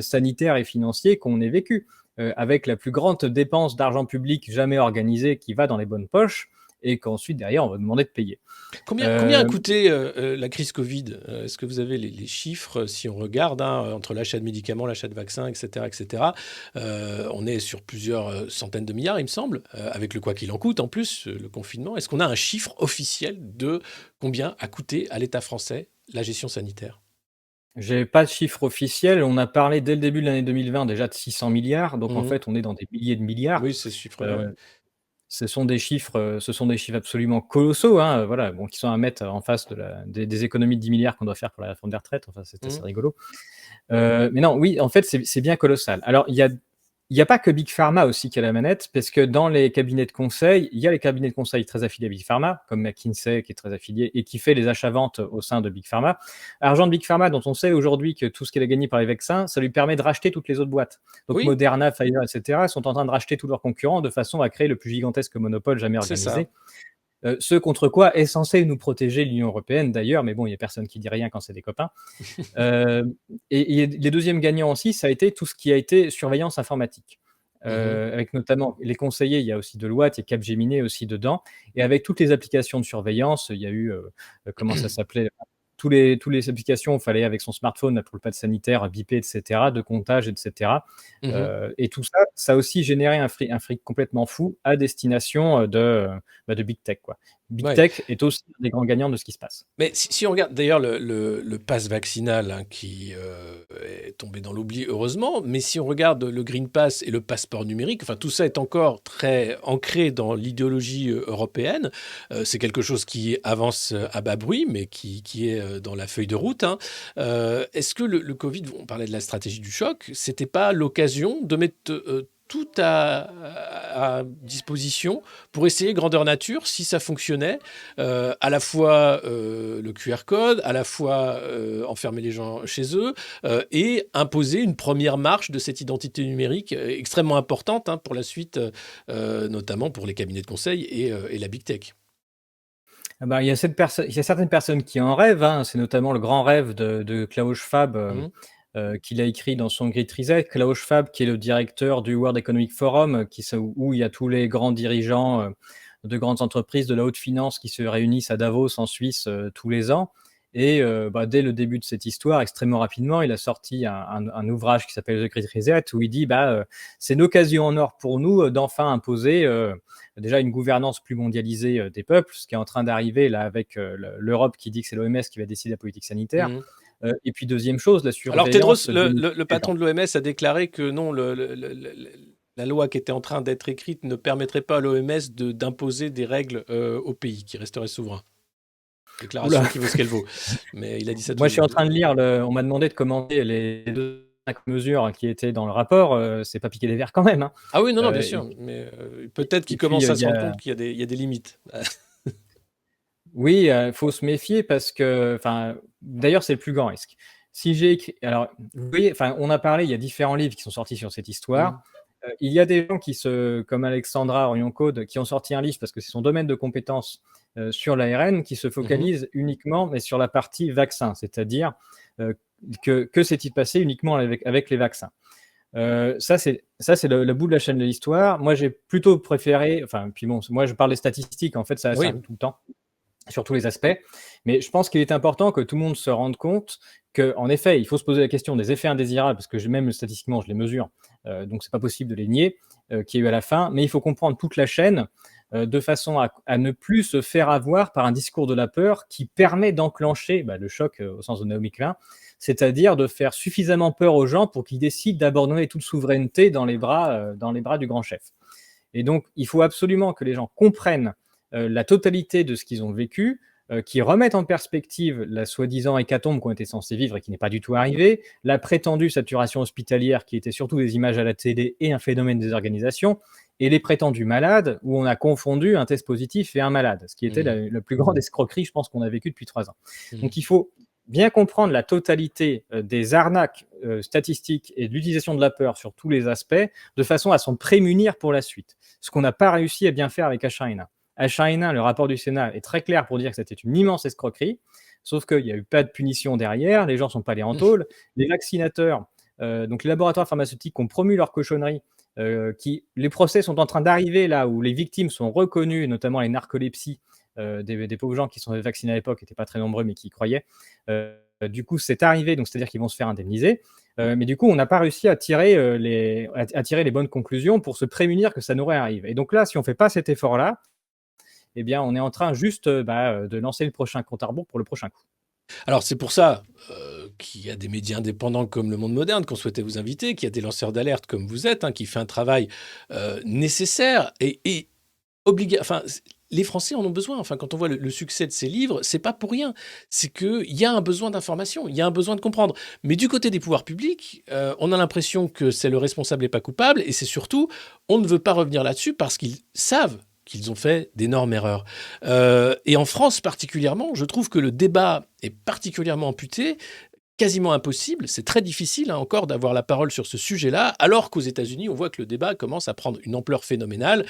sanitaire et financier qu'on ait vécu, avec la plus grande dépense d'argent public jamais organisée qui va dans les bonnes poches et qu'ensuite, derrière, on va demander de payer. Combien a Euh, coûté la crise Covid? Est-ce que vous avez les chiffres, si on regarde, hein, entre l'achat de médicaments, l'achat de vaccins, etc., etc. On est sur plusieurs centaines de milliards, il me semble, avec le quoi qu'il en coûte, en plus, le confinement. Est-ce qu'on a un chiffre officiel de combien a coûté à l'État français la gestion sanitaire? J'ai pas de chiffre officiel. On a parlé dès le début de l'année 2020 déjà de 600 milliards, donc en Mmh. fait, on est dans des milliers de milliards. Oui, c'est ce chiffre-là, ouais. Heu, ce sont des chiffres absolument colossaux, hein, voilà, bon, qui sont à mettre en face des économies de 10 milliards qu'on doit faire pour la réforme des retraites, enfin, c'est assez Mmh. rigolo. Mais non, oui, en fait, c'est bien colossal. Alors, il y a pas que Big Pharma aussi qui a la manette, parce que dans les cabinets de conseil, il y a les cabinets de conseil très affiliés à Big Pharma, comme McKinsey qui est très affilié et qui fait les achats-ventes au sein de Big Pharma. Argent de Big Pharma dont on sait aujourd'hui que tout ce qu'elle a gagné par les vaccins, ça lui permet de racheter toutes les autres boîtes. Donc Oui, Moderna, Pfizer, et cetera, sont en train de racheter tous leurs concurrents de façon à créer le plus gigantesque monopole jamais c'est ça. organisé. Ce contre quoi est censé nous protéger l'Union européenne d'ailleurs, mais bon, il y a personne qui dit rien quand c'est des copains. Heu et les 2e gagnants aussi, ça a été tout ce qui a été surveillance informatique. Mmh. Avec notamment les conseillers, il y a aussi Deloitte, il y a Capgemini aussi dedans et avec toutes les applications de surveillance, il y a eu, comment ça s'appelait? Tous les applications, il fallait avec son smartphone, là, pour le pass sanitaire, biper et cetera, de comptage et cetera. Mmh. Et tout ça, ça a aussi généré un fric complètement fou à destination, de big tech, quoi. Big Ouais. tech est aussi un des grands gagnants de ce qui se passe. Mais si on regarde d'ailleurs le pass vaccinal, hein, qui, est tombé dans l'oubli heureusement, mais si on regarde le green pass et le passeport numérique, enfin tout ça est encore très ancré dans l'idéologie, européenne. C'est quelque chose qui avance, à bas bruit, mais qui est, dans la feuille de route, hein. Est-ce que le covid, on parlait de la stratégie du choc, c'était pas l'occasion de mettre, tout à disposition pour essayer grandeur nature si ça fonctionnait? À la fois le QR code, à la fois enfermer les gens chez eux et imposer une première marche de cette identité numérique extrêmement importante, hein, pour la suite, notamment pour les cabinets de conseil et la big tech. Ah bah, il y a certaines personnes qui en rêvent, hein. C'est notamment le grand rêve de Klaus Schwab, Mhm, qu'il a écrit dans son Great Reset. Klaus Schwab, qui est le directeur du World Economic Forum, où il y a tous les grands dirigeants, de grandes entreprises, de la haute finance qui se réunissent à Davos en Suisse, tous les ans. Et bah, dès le début de cette histoire, extrêmement rapidement, il a sorti un ouvrage qui s'appelle The Great Reset, où il dit, bah, c'est une occasion en or pour nous, d'enfin imposer, déjà une gouvernance plus mondialisée, des peuples, ce qui est en train d'arriver là avec, l'Europe qui dit que c'est l'OMS qui va décider de la politique sanitaire. mhm. Et puis deuxième chose, la Alors Tedros, surveillance le des patron gens. de l'OMS, a déclaré que non, la loi qui était en train d'être écrite ne permettrait pas à l'OMS d'imposer des règles aux pays qui resteraient souverains. Ouh là! Déclaration qui vaut ce qu'elle vaut. Mais il a dit ça Moi, je suis en tout. train de lire le on m'a demandé de commenter les 5 mesures qui étaient dans le rapport, c'est pas piquer des verres quand même, hein. Ah oui, non, non, bien Et sûr, mais peut-être qu'il et puis, commence à il se y rendre a compte qu'il y a des limites. oui, faut se méfier parce que enfin, d'ailleurs, c'est le plus grand risque. Si j'ai écrit alors, vous voyez, enfin, on a parlé, il y a différents livres qui sont sortis sur cette Mmh. histoire. Il y a des gens comme Alexandra Orion-Caude, qui ont sorti un livre parce que c'est son domaine de compétence, sur l'ARN, qui se Mmh mh. focalise uniquement, mais sur la partie vaccin. C'est-à-dire, heu, que s'est-il passé uniquement avec les vaccins? Ça c'est le bout de la chaîne de l'histoire. Moi, j'ai plutôt préféré enfin, puis bon, moi, je parle des statistiques, en fait, ça a Oui. servi tout le temps sur tous les aspects. Mais je pense qu'il est important que tout le monde se rende compte qu'en effet, il faut se poser la question des effets indésirables, parce que même statistiquement, je les mesure, donc c'est pas possible de les nier, qu'il y a eu à la fin. Mais il faut comprendre toute la chaîne, de façon à ne plus se faire avoir par un discours de la peur qui permet d'enclencher bah, le choc, au sens de Naomi Klein, c'est-à-dire de faire suffisamment peur aux gens pour qu'ils décident d'abandonner toute souveraineté dans les bras du grand chef. Et donc, il faut absolument que les gens comprennent la totalité de ce qu'ils ont vécu, qui remettent en perspective la soi-disant hécatombe qu'on était censé vivre et qui n'est pas du tout arrivée, la prétendue saturation hospitalière qui était surtout des images à la télé et un phénomène des organisations, et les prétendus malades où on a confondu un test positif et un malade, ce qui était Mmh. la plus grande escroquerie, je pense, qu'on a vécu depuis 3 ans. Mmh. Donc il faut bien comprendre la totalité des arnaques statistiques et de l'utilisation de la peur sur tous les aspects, de façon à s'en prémunir pour la suite. Ce qu'on n'a pas réussi à bien faire avec H1N1. H1N1, le rapport du Sénat est très clair pour dire que c'était une immense escroquerie, sauf qu'il n'y a eu pas de punition derrière, les gens ne sont pas allés en tôle, les vaccinateurs, donc les laboratoires pharmaceutiques ont promu leur cochonnerie, les procès sont en train d'arriver là où les victimes sont reconnues, notamment les narcolepsies, des pauvres gens qui sont vaccinés à l'époque, n'étaient pas très nombreux mais qui y croyaient. Du coup, c'est arrivé, donc c'est-à-dire qu'ils vont se faire indemniser. Mais du coup, on n'a pas réussi à tirer les bonnes conclusions pour se prémunir que ça nous réarrive. Et donc là, si on ne fait pas cet effort-là, eh bien, on est en train juste, bah, de lancer le prochain compte à rebours pour le prochain coup. Alors c'est pour ça, qu'il y a des médias indépendants comme Le Monde Moderne qu'on souhaitait vous inviter, qu'il y a des lanceurs d'alerte comme vous êtes, qui fait un travail nécessaire et enfin, les Français en ont besoin. Enfin, quand on voit le succès de ces livres, c'est pas pour rien. C'est qu'il y a un besoin d'information, il y a un besoin de comprendre. Mais du côté des pouvoirs publics, on a l'impression que c'est le responsable et pas coupable, et c'est surtout, on ne veut pas revenir là-dessus parce qu'ils savent qu'ils ont fait d'énormes erreurs. Et en France particulièrement, je trouve que le débat est particulièrement amputé, quasiment impossible, c'est très difficile encore d'avoir la parole sur ce sujet-là, alors qu'aux États-Unis, on voit que le débat commence à prendre une ampleur phénoménale,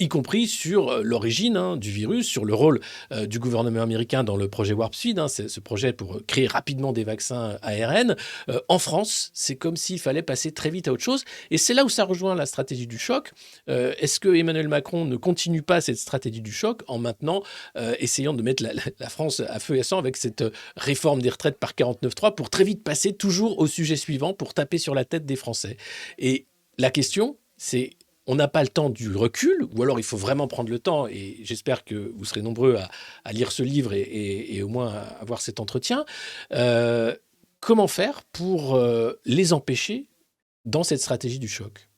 y compris sur l'origine du virus, sur le rôle du gouvernement américain dans le projet Warp Speed, c'est ce projet pour créer rapidement des vaccins ARN. En France, c'est comme s'il fallait passer très vite à autre chose, et c'est là où ça rejoint la stratégie du choc. Est-ce que Emmanuel Macron ne continue pas cette stratégie du choc en maintenant essayant de mettre la France à feu et à sang avec cette réforme des retraites par 49.3 pour très vite passer toujours au sujet suivant pour taper sur la tête des Français. Et la question, c'est, on n'a pas le temps du recul, ou alors il faut vraiment prendre le temps, et j'espère que vous serez nombreux à lire ce livre et au moins à avoir cet entretien. Comment faire pour les empêcher dans cette stratégie du choc?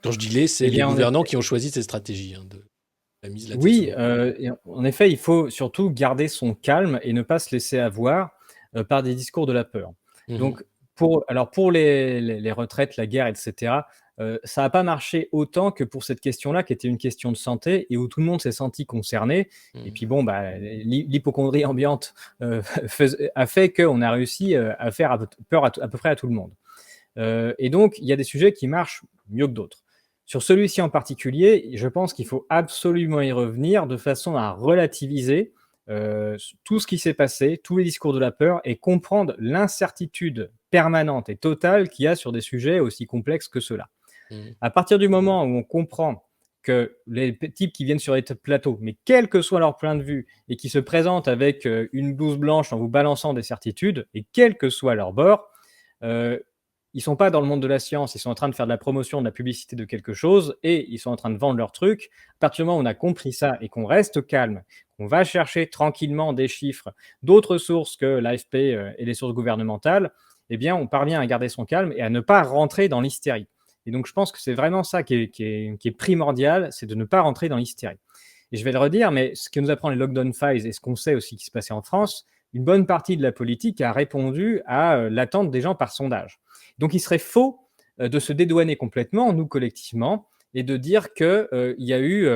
Quand je dis les, c'est les gouvernants qui ont choisi cette stratégie de la mise là-dessus. Oui, et en effet, il faut surtout garder son calme et ne pas se laisser avoir par des discours de la peur. Donc, pour les retraites, la guerre, etc., ça n'a pas marché autant que pour cette question-là, qui était une question de santé et où tout le monde s'est senti concerné. Et puis bon, l'hypocondrie ambiante a fait qu'on a réussi à faire peur à peu près à tout le monde. Et donc, il y a des sujets qui marchent mieux que d'autres. Sur celui-ci en particulier, je pense qu'il faut absolument y revenir de façon à relativiser tout ce qui s'est passé, tous les discours de la peur, et comprendre l'incertitude permanente et totale qu'il y a sur des sujets aussi complexes que ceux-là. À partir du moment où on comprend que les types qui viennent sur les plateaux, mais quel que soit leur point de vue, et qui se présentent avec une blouse blanche en vous balançant des certitudes, et quel que soit leur bord, ils sont pas dans le monde de la science, ils sont en train de faire de la promotion, de la publicité de quelque chose, et ils sont en train de vendre leur truc. À partir du moment où on a compris ça et qu'on reste calme, qu'on va chercher tranquillement des chiffres d'autres sources que l'AFP et les sources gouvernementales, eh bien, on parvient à garder son calme et à ne pas rentrer dans l'hystérie. Et donc, je pense que c'est vraiment ça qui est primordial, c'est de ne pas rentrer dans l'hystérie. Et je vais le redire, mais ce que nous apprend les lockdown files et ce qu'on sait aussi qui se passait en France, une bonne partie de la politique a répondu à l'attente des gens par sondage. Donc, il serait faux de se dédouaner complètement, nous collectivement, et de dire qu'il y a eu,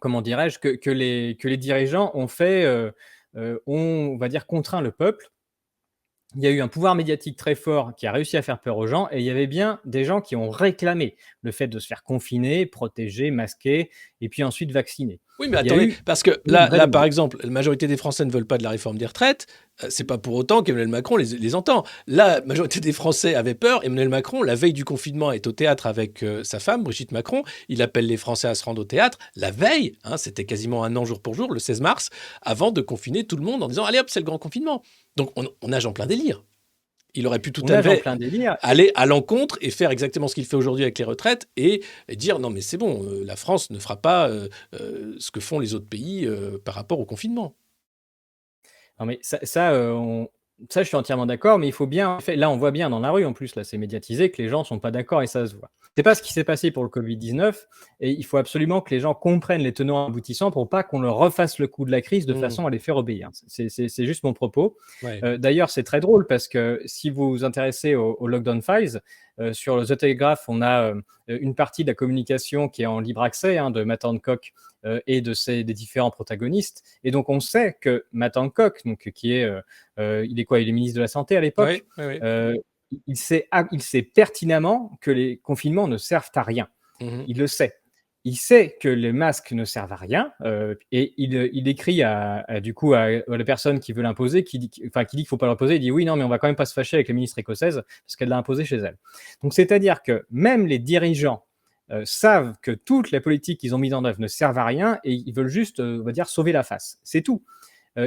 comment dirais-je, que les dirigeants ont on va dire, contraint le peuple. Il y a eu un pouvoir médiatique très fort qui a réussi à faire peur aux gens, et il y avait bien des gens qui ont réclamé le fait de se faire confiner, protéger, masquer, et puis ensuite vacciner. Oui, mais attendez, parce que là, par exemple, la majorité des Français ne veulent pas de la réforme des retraites. C'est pas pour autant qu'Emmanuel Macron les entend. La majorité des Français avaient peur. Emmanuel Macron, la veille du confinement, est au théâtre avec sa femme, Brigitte Macron. Il appelle les Français à se rendre au théâtre. La veille, c'était quasiment un an jour pour jour, le 16 mars, avant de confiner tout le monde en disant « Allez hop, c'est le grand confinement ». Donc on nage en plein délire. Il aurait pu tout à fait aller à l'encontre et faire exactement ce qu'il fait aujourd'hui avec les retraites et dire non mais c'est bon, la France ne fera pas ce que font les autres pays par rapport au confinement. Non mais ça, je suis entièrement d'accord, mais il faut bien, en fait, là on voit bien dans la rue en plus, là c'est médiatisé, que les gens sont pas d'accord et ça se voit. C'est pas ce qui s'est passé pour le Covid-19 et il faut absolument que les gens comprennent les tenants aboutissants pour pas qu'on leur refasse le coup de la crise de façon à les faire obéir. C'est juste mon propos. Ouais. D'ailleurs, c'est très drôle parce que si vous vous intéressez au Lockdown Files, sur The Telegraph, on a une partie de la communication qui est en libre accès de Matt Hancock et des différents protagonistes. Et donc, on sait que Matt Hancock, donc, il est quoi? Il est ministre de la Santé à l'époque. Oui. Il sait pertinemment que les confinements ne servent à rien. Il le sait. Il sait que les masques ne servent à rien et il écrit du coup à la personne qui veut l'imposer, qui dit qu'il ne faut pas l'imposer. Il dit oui, non, mais on va quand même pas se fâcher avec la ministre écossaise parce qu'elle l'a imposé chez elle. Donc, c'est-à-dire que même les dirigeants savent que toute la politique qu'ils ont mise en œuvre ne servent à rien et ils veulent juste, on va dire, sauver la face. C'est tout.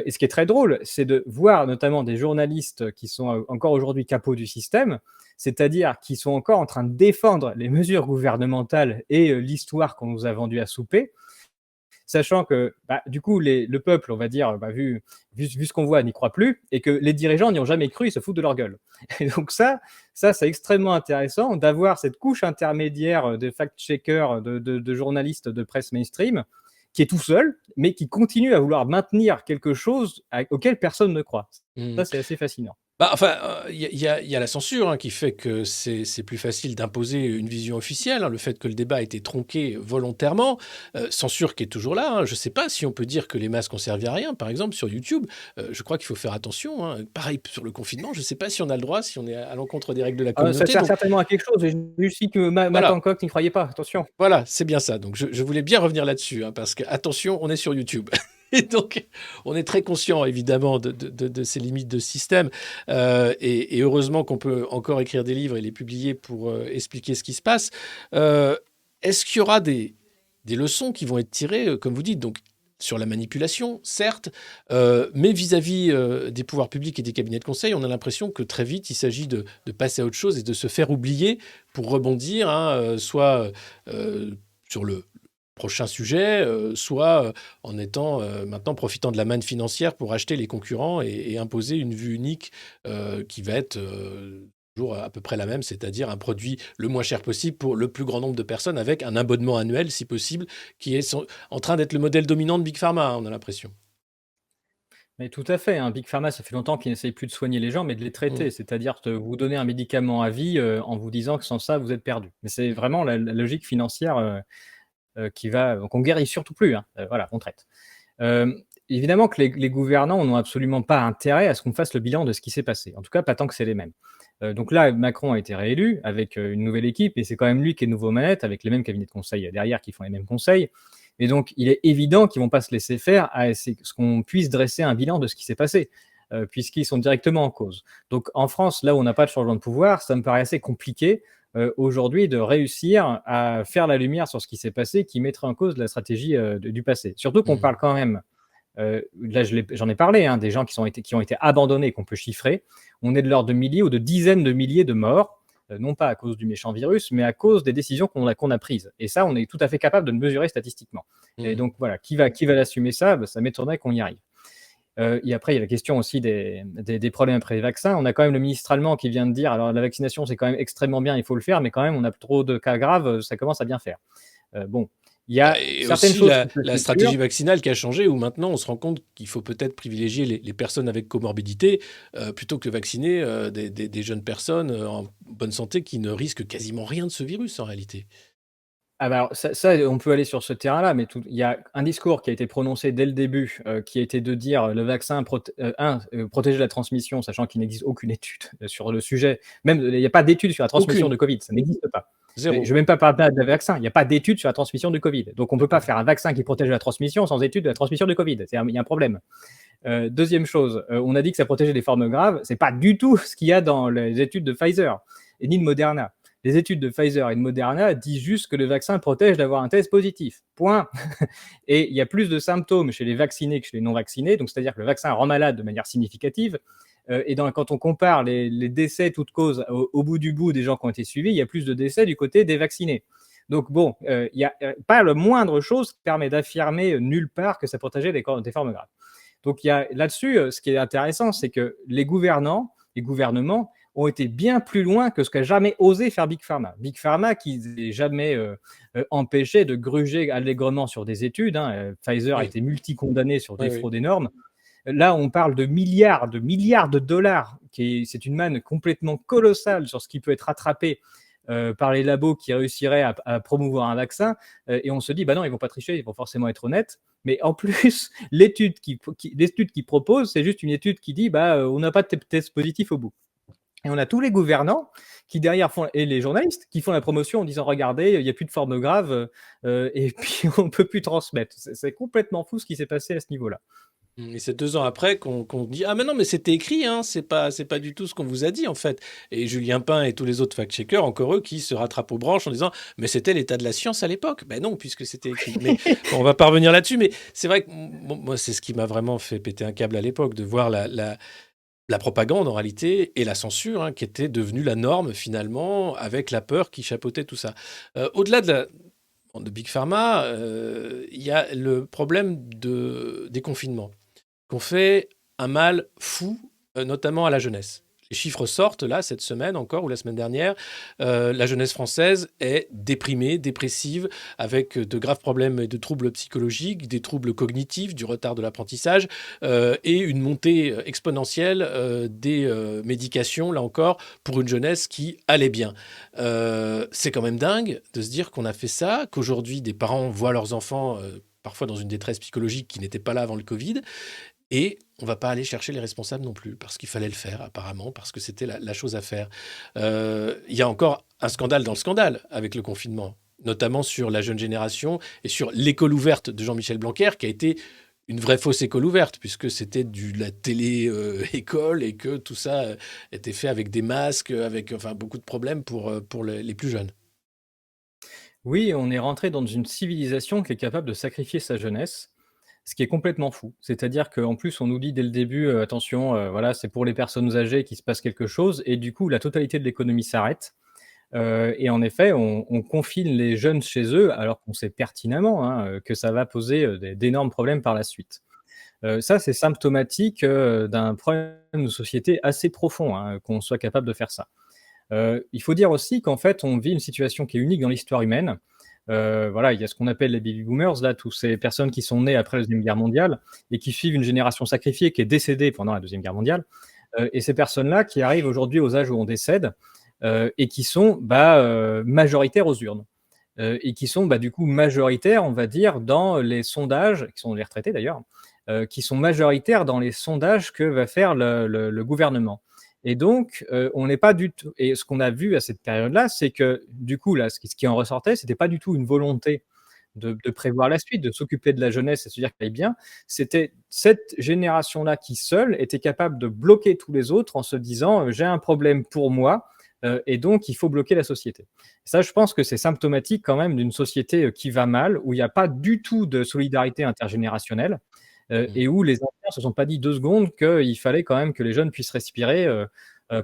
Et ce qui est très drôle, c'est de voir notamment des journalistes qui sont encore aujourd'hui capots du système, c'est-à-dire qui sont encore en train de défendre les mesures gouvernementales et l'histoire qu'on nous a vendue à souper. sachant que du coup le peuple, on va dire, vu ce qu'on voit, n'y croit plus, et que les dirigeants n'y ont jamais cru, ils se foutent de leur gueule. Et donc ça c'est extrêmement intéressant d'avoir cette couche intermédiaire de fact-checkers, de journalistes de presse mainstream, qui est tout seul, mais qui continue à vouloir maintenir quelque chose auquel personne ne croit. Mmh. Ça, c'est assez fascinant. Bah, enfin, il y a la censure, hein, qui fait que c'est plus facile d'imposer une vision officielle, hein, le fait que le débat a été tronqué volontairement, censure qui est toujours là, hein. Je ne sais pas si on peut dire que les masques ont servi à rien, par exemple sur YouTube, je crois qu'il faut faire attention, hein. Pareil sur le confinement, je ne sais pas si on a le droit, si on est à l'encontre des règles de la Ça communauté, sert donc certainement à quelque chose. Et je suis que Matt voilà. Hancock n'y croyait pas, attention. Voilà, c'est bien ça. Donc, je voulais bien revenir là-dessus, hein, parce que, attention, on est sur YouTube. Et donc, on est très conscient, évidemment, de ces limites de système. Et heureusement qu'on peut encore écrire des livres et les publier pour expliquer ce qui se passe. Est-ce qu'il y aura des leçons qui vont être tirées, comme vous dites, donc, sur la manipulation, certes, mais vis-à-vis des pouvoirs publics et des cabinets de conseil, on a l'impression que très vite, il s'agit de passer à autre chose et de se faire oublier pour rebondir, hein, soit sur le prochain sujet, soit en étant maintenant profitant de la manne financière pour acheter les concurrents et imposer une vue unique qui va être toujours à peu près la même, c'est-à-dire un produit le moins cher possible pour le plus grand nombre de personnes avec un abonnement annuel, si possible, qui est en train d'être le modèle dominant de Big Pharma, hein, on a l'impression. Mais tout à fait, hein. Big Pharma, ça fait longtemps qu'ils n'essayent plus de soigner les gens, mais de les Mm. traiter. C'est-à-dire de vous donner un médicament à vie en vous disant que sans ça, vous êtes perdu. Mais c'est vraiment la logique financière qu'on guérit surtout plus, hein. Voilà, on traite. Évidemment que les gouvernants n'ont absolument pas intérêt à ce qu'on fasse le bilan de ce qui s'est passé. En tout cas, pas tant que c'est les mêmes. Donc là, Macron a été réélu avec une nouvelle équipe, et c'est quand même lui qui est nouveau aux manettes, avec les mêmes cabinets de conseil derrière qui font les mêmes conseils. Et donc, il est évident qu'ils vont pas se laisser faire à ce qu'on puisse dresser un bilan de ce qui s'est passé, puisqu'ils sont directement en cause. Donc en France, là où on n'a pas de changement de pouvoir, ça me paraît assez compliqué aujourd'hui de réussir à faire la lumière sur ce qui s'est passé, qui mettrait en cause la stratégie du passé. Surtout qu'on Mm. parle quand même, là j'en ai parlé, hein, des gens qui ont été abandonnés, qu'on peut chiffrer. On est de l'ordre de milliers ou de dizaines de milliers de morts, non pas à cause du méchant virus, mais à cause des décisions qu'on a prises. Et ça, on est tout à fait capable de le mesurer statistiquement. Et Mm. donc voilà, qui va l'assumer ça? Ça m'étonnerait qu'on y arrive. Et après, il y a la question aussi des problèmes après les vaccins. On a quand même le ministre allemand qui vient de dire, alors la vaccination, c'est quand même extrêmement bien, il faut le faire, mais quand même, on a trop de cas graves, ça commence à bien faire. Bon, il y a Et certaines aussi choses qui la sont stratégie sûres. vaccinale qui a changé, où maintenant on se rend compte qu'il faut peut-être privilégier les personnes avec comorbidité plutôt que vacciner des jeunes personnes en bonne santé qui ne risquent quasiment rien de ce virus en réalité. Ah bah alors ça, on peut aller sur ce terrain-là, mais il y a un discours qui a été prononcé dès le début, qui a été de dire le vaccin protéger la transmission, sachant qu'il n'existe aucune étude sur le sujet. Même il n'y a pas d'étude sur la transmission Aucune, de Covid, ça n'existe pas. Je ne zéro. vais même pas parler de vaccin, il n'y a pas d'étude sur la transmission de Covid. Donc on ne peut pas D'accord. faire un vaccin qui protège la transmission sans étude de la transmission de Covid. Il y a un problème. Deuxième chose, on a dit que ça protégeait des formes graves. C'est pas du tout ce qu'il y a dans les études de Pfizer et ni de Moderna. Les études de Pfizer et de Moderna disent juste que le vaccin protège d'avoir un test positif. Point. Et il y a plus de symptômes chez les vaccinés que chez les non vaccinés. Donc c'est-à-dire que le vaccin rend malade de manière significative. Quand on compare les décès toutes causes au bout du bout des gens qui ont été suivis, il y a plus de décès du côté des vaccinés. Donc bon, il n'y a pas le moindre chose qui permet d'affirmer nulle part que ça protégeait des formes graves. Donc il y a là-dessus, ce qui est intéressant, c'est que les gouvernements ont été bien plus loin que ce qu'a jamais osé faire Big Pharma. Big Pharma qui n'est jamais empêché de gruger allègrement sur des études, hein. Pfizer a Oui, été multi-condamné sur oui, des oui. fraudes énormes. Là, on parle de milliards de dollars. C'est une manne complètement colossale sur ce qui peut être rattrapé par les labos qui réussiraient à promouvoir un vaccin. Et on se dit, bah non, ils vont pas tricher, ils vont forcément être honnêtes. Mais en plus, l'étude qu'ils proposent, c'est juste une étude qui dit, on n'a pas de test positif au bout. Et on a tous les gouvernants qui derrière et les journalistes qui font la promotion en disant regardez, il n'y a plus de forme grave et puis on ne peut plus transmettre. C'est complètement fou ce qui s'est passé à ce niveau-là. Et c'est 2 ans après qu'on dit ah mais non mais c'était écrit, hein, c'est pas du tout ce qu'on vous a dit en fait. Et Julien Pain et tous les autres fact-checkers, encore eux, qui se rattrapent aux branches en disant mais c'était l'état de la science à l'époque. Ben non, puisque c'était écrit. Mais bon, on va pas revenir là-dessus. Mais c'est vrai que moi c'est ce qui m'a vraiment fait péter un câble à l'époque de voir la propagande en réalité et la censure, hein, qui était devenue la norme finalement avec la peur qui chapeautait tout ça. Au-delà de Big Pharma, il y a le problème des confinements, qu'on fait un mal fou, notamment à la jeunesse. Les chiffres sortent là cette semaine encore ou la semaine dernière. La jeunesse française est déprimée, dépressive, avec de graves problèmes et de troubles psychologiques, des troubles cognitifs, du retard de l'apprentissage et une montée exponentielle des médications, là encore, pour une jeunesse qui allait bien. C'est quand même dingue de se dire qu'on a fait ça, qu'aujourd'hui des parents voient leurs enfants parfois dans une détresse psychologique qui n'était pas là avant le Covid. Et on va pas aller chercher les responsables non plus, parce qu'il fallait le faire apparemment, parce que c'était la chose à faire. Il y a encore un scandale dans le scandale avec le confinement, notamment sur la jeune génération et sur l'école ouverte de Jean-Michel Blanquer, qui a été une vraie fausse école ouverte, puisque c'était la télé-école et que tout ça était fait avec des masques, avec enfin, beaucoup de problèmes pour les plus jeunes. Oui, on est rentré dans une civilisation qui est capable de sacrifier sa jeunesse, ce qui est complètement fou. C'est-à-dire qu'en plus, on nous dit dès le début, attention, voilà, c'est pour les personnes âgées qu'il se passe quelque chose et du coup, la totalité de l'économie s'arrête. Et en effet, on confine les jeunes chez eux alors qu'on sait pertinemment, hein, que ça va poser, d'énormes problèmes par la suite. Ça, c'est symptomatique, d'un problème de société assez profond, hein, qu'on soit capable de faire ça. Il faut dire aussi qu'en fait, on vit une situation qui est unique dans l'histoire humaine. Voilà, il y a ce qu'on appelle les baby boomers, là, toutes ces personnes qui sont nées après la Deuxième Guerre mondiale et qui suivent une génération sacrifiée qui est décédée pendant la Deuxième Guerre mondiale. Et ces personnes-là qui arrivent aujourd'hui aux âges où on décède et qui sont majoritaires aux urnes. Et qui sont du coup majoritaires, on va dire, dans les sondages, qui sont les retraités d'ailleurs, qui sont majoritaires dans les sondages que va faire le gouvernement. Et donc, on n'est pas du tout. Et ce qu'on a vu à cette période-là, c'est que du coup, là, ce qui en ressortait, c'était pas du tout une volonté de prévoir la suite, de s'occuper de la jeunesse et de se dire qu'elle aille bien. C'était cette génération-là qui seule était capable de bloquer tous les autres en se disant j'ai un problème pour moi et donc il faut bloquer la société. Ça, je pense que c'est symptomatique quand même d'une société qui va mal, où il n'y a pas du tout de solidarité intergénérationnelle Mm. et où les anciens ne se sont pas dit 2 secondes qu'il fallait quand même que les jeunes puissent respirer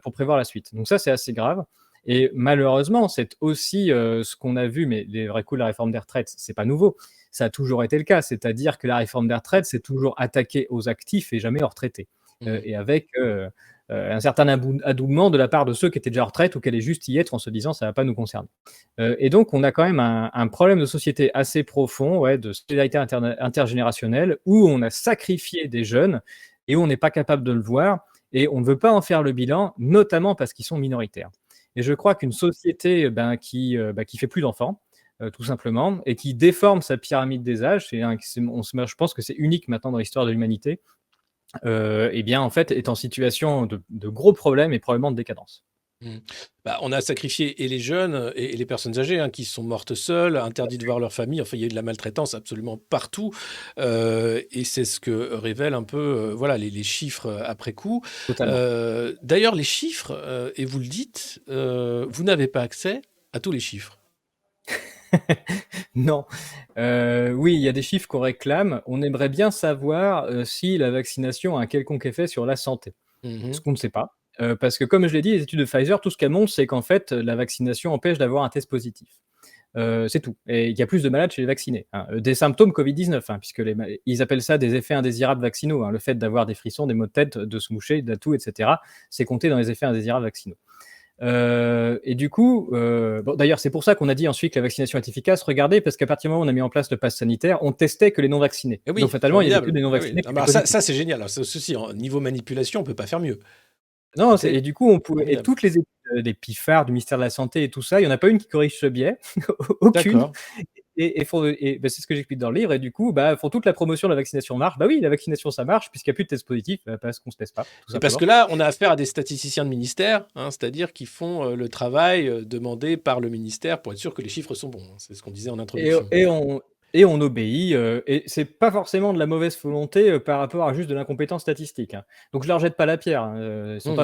pour prévoir la suite. Donc ça, c'est assez grave. Et malheureusement, c'est aussi ce qu'on a vu, mais les vrais coups de la réforme des retraites, c'est pas nouveau. Ça a toujours été le cas, c'est-à-dire que la réforme des retraites, c'est toujours attaqué aux actifs et jamais aux retraités. Mm. Et avec un certain adoubement de la part de ceux qui étaient déjà en retraite ou qui allaient juste y être en se disant ça va pas nous concerner. Et donc, on a quand même un problème de société assez profond, ouais, de solidarité intergénérationnelle, où on a sacrifié des jeunes et où on n'est pas capable de le voir et on ne veut pas en faire le bilan, notamment parce qu'ils sont minoritaires. Et je crois qu'une société qui fait plus d'enfants, tout simplement, et qui déforme sa pyramide des âges, je pense que c'est unique maintenant dans l'histoire de l'humanité, et bien en fait est en situation de gros problèmes et probablement de décadence. Mm. Bah, on a sacrifié et les jeunes et les personnes âgées hein, qui sont mortes seules, interdites de voir leur famille. Enfin, il y a eu de la maltraitance absolument partout. Et c'est ce que révèlent un peu voilà, les chiffres après coup. Totalement. D'ailleurs, les chiffres, et vous le dites, vous n'avez pas accès à tous les chiffres. Non. Oui, il y a des chiffres qu'on réclame. On aimerait bien savoir, si la vaccination a un quelconque effet sur la santé. Ce Mhm. qu'on ne sait pas, parce que comme je l'ai dit, les études de Pfizer, tout ce qu'elles montrent, c'est qu'en fait, la vaccination empêche d'avoir un test positif. C'est tout et il y a plus de malades chez les vaccinés, hein. Des symptômes Covid-19, hein, puisque ils appellent ça des effets indésirables vaccinaux, hein. Le fait d'avoir des frissons, des maux de tête, de se moucher, de tout et cetera, c'est compté dans les effets indésirables vaccinaux. Et du coup, bon d'ailleurs, c'est pour ça qu'on a dit ensuite que la vaccination est efficace. Regardez, parce qu'à partir du moment où on a mis en place le pass sanitaire, on testait que les non vaccinés. Eh Donc oui, fatalement, il y avait que formidable. des non Ah oui. vaccinés Ah qui étaient bah, ça, positifs. c'est génial. Alors, ceci, en niveau manipulation, on peut pas faire mieux. Non, C'était et du coup, on pouvait et formidable. toutes les études, des PIFAR, du ministère de la santé et tout ça, il y en a pas une qui corrige ce biais, aucune. D'accord. C'est ce que j'explique dans le livre et du coup, font toute la promotion de la vaccination marche. Bah oui, la vaccination ça marche puisqu'il y a plus de tests positifs, parce qu'on se teste pas, tout Et parce que simplement. là, on a affaire à des statisticiens de ministère, hein, c'est-à-dire qui font le travail demandé par le ministère pour être sûr que les chiffres sont bons, hein. C'est ce qu'on disait en Et introduction. on obéit, et c'est pas forcément de la mauvaise volonté, par rapport à juste de l'incompétence statistique, hein. Donc je leur jette pas la pierre, hein, Mhm. ils sont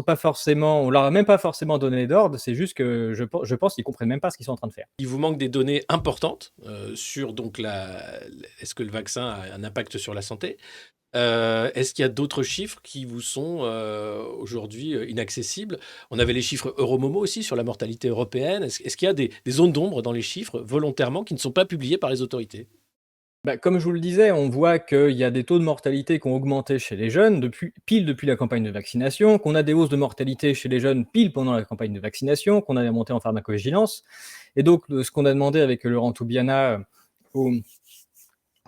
pas forcément on leur a même pas forcément donné d'ordre, c'est juste que je pense qu'ils comprennent même pas ce qu'ils sont en train de faire. Il vous manque des données importantes sur donc est-ce que le vaccin a un impact sur la santé. Est-ce qu'il y a d'autres chiffres qui vous sont aujourd'hui inaccessibles? On avait les chiffres Euromomo aussi sur la mortalité européenne. Est-ce qu'il y a des zones d'ombre dans les chiffres volontairement qui ne sont pas publiées par les autorités? Bah, comme je vous le disais, on voit qu'il y a des taux de mortalité qui ont augmenté chez les jeunes depuis la campagne de vaccination, qu'on a des hausses de mortalité chez les jeunes pile pendant la campagne de vaccination, qu'on a des montées en pharmacovigilance. Et donc, ce qu'on a demandé avec Laurent Toubiana au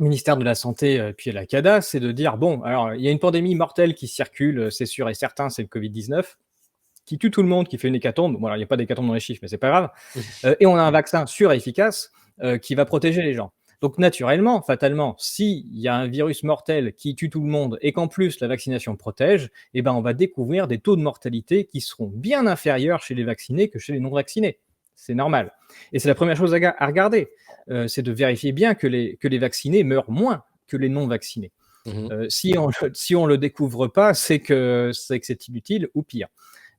ministère de la Santé, puis à la CADA, c'est de dire, bon, alors il y a une pandémie mortelle qui circule, c'est sûr et certain, c'est le Covid-19, qui tue tout le monde, qui fait une hécatombe. Bon, alors il n'y a pas d'hécatombe dans les chiffres, mais c'est pas grave. Et on a un vaccin sûr et efficace qui va protéger les gens. Donc naturellement, fatalement, s'il y a un virus mortel qui tue tout le monde et qu'en plus la vaccination protège, eh ben, on va découvrir des taux de mortalité qui seront bien inférieurs chez les vaccinés que chez les non-vaccinés. C'est normal. Et c'est la première chose à regarder, c'est de vérifier bien que les vaccinés meurent moins que les non-vaccinés. Mmh. Si on le découvre pas, c'est inutile ou pire.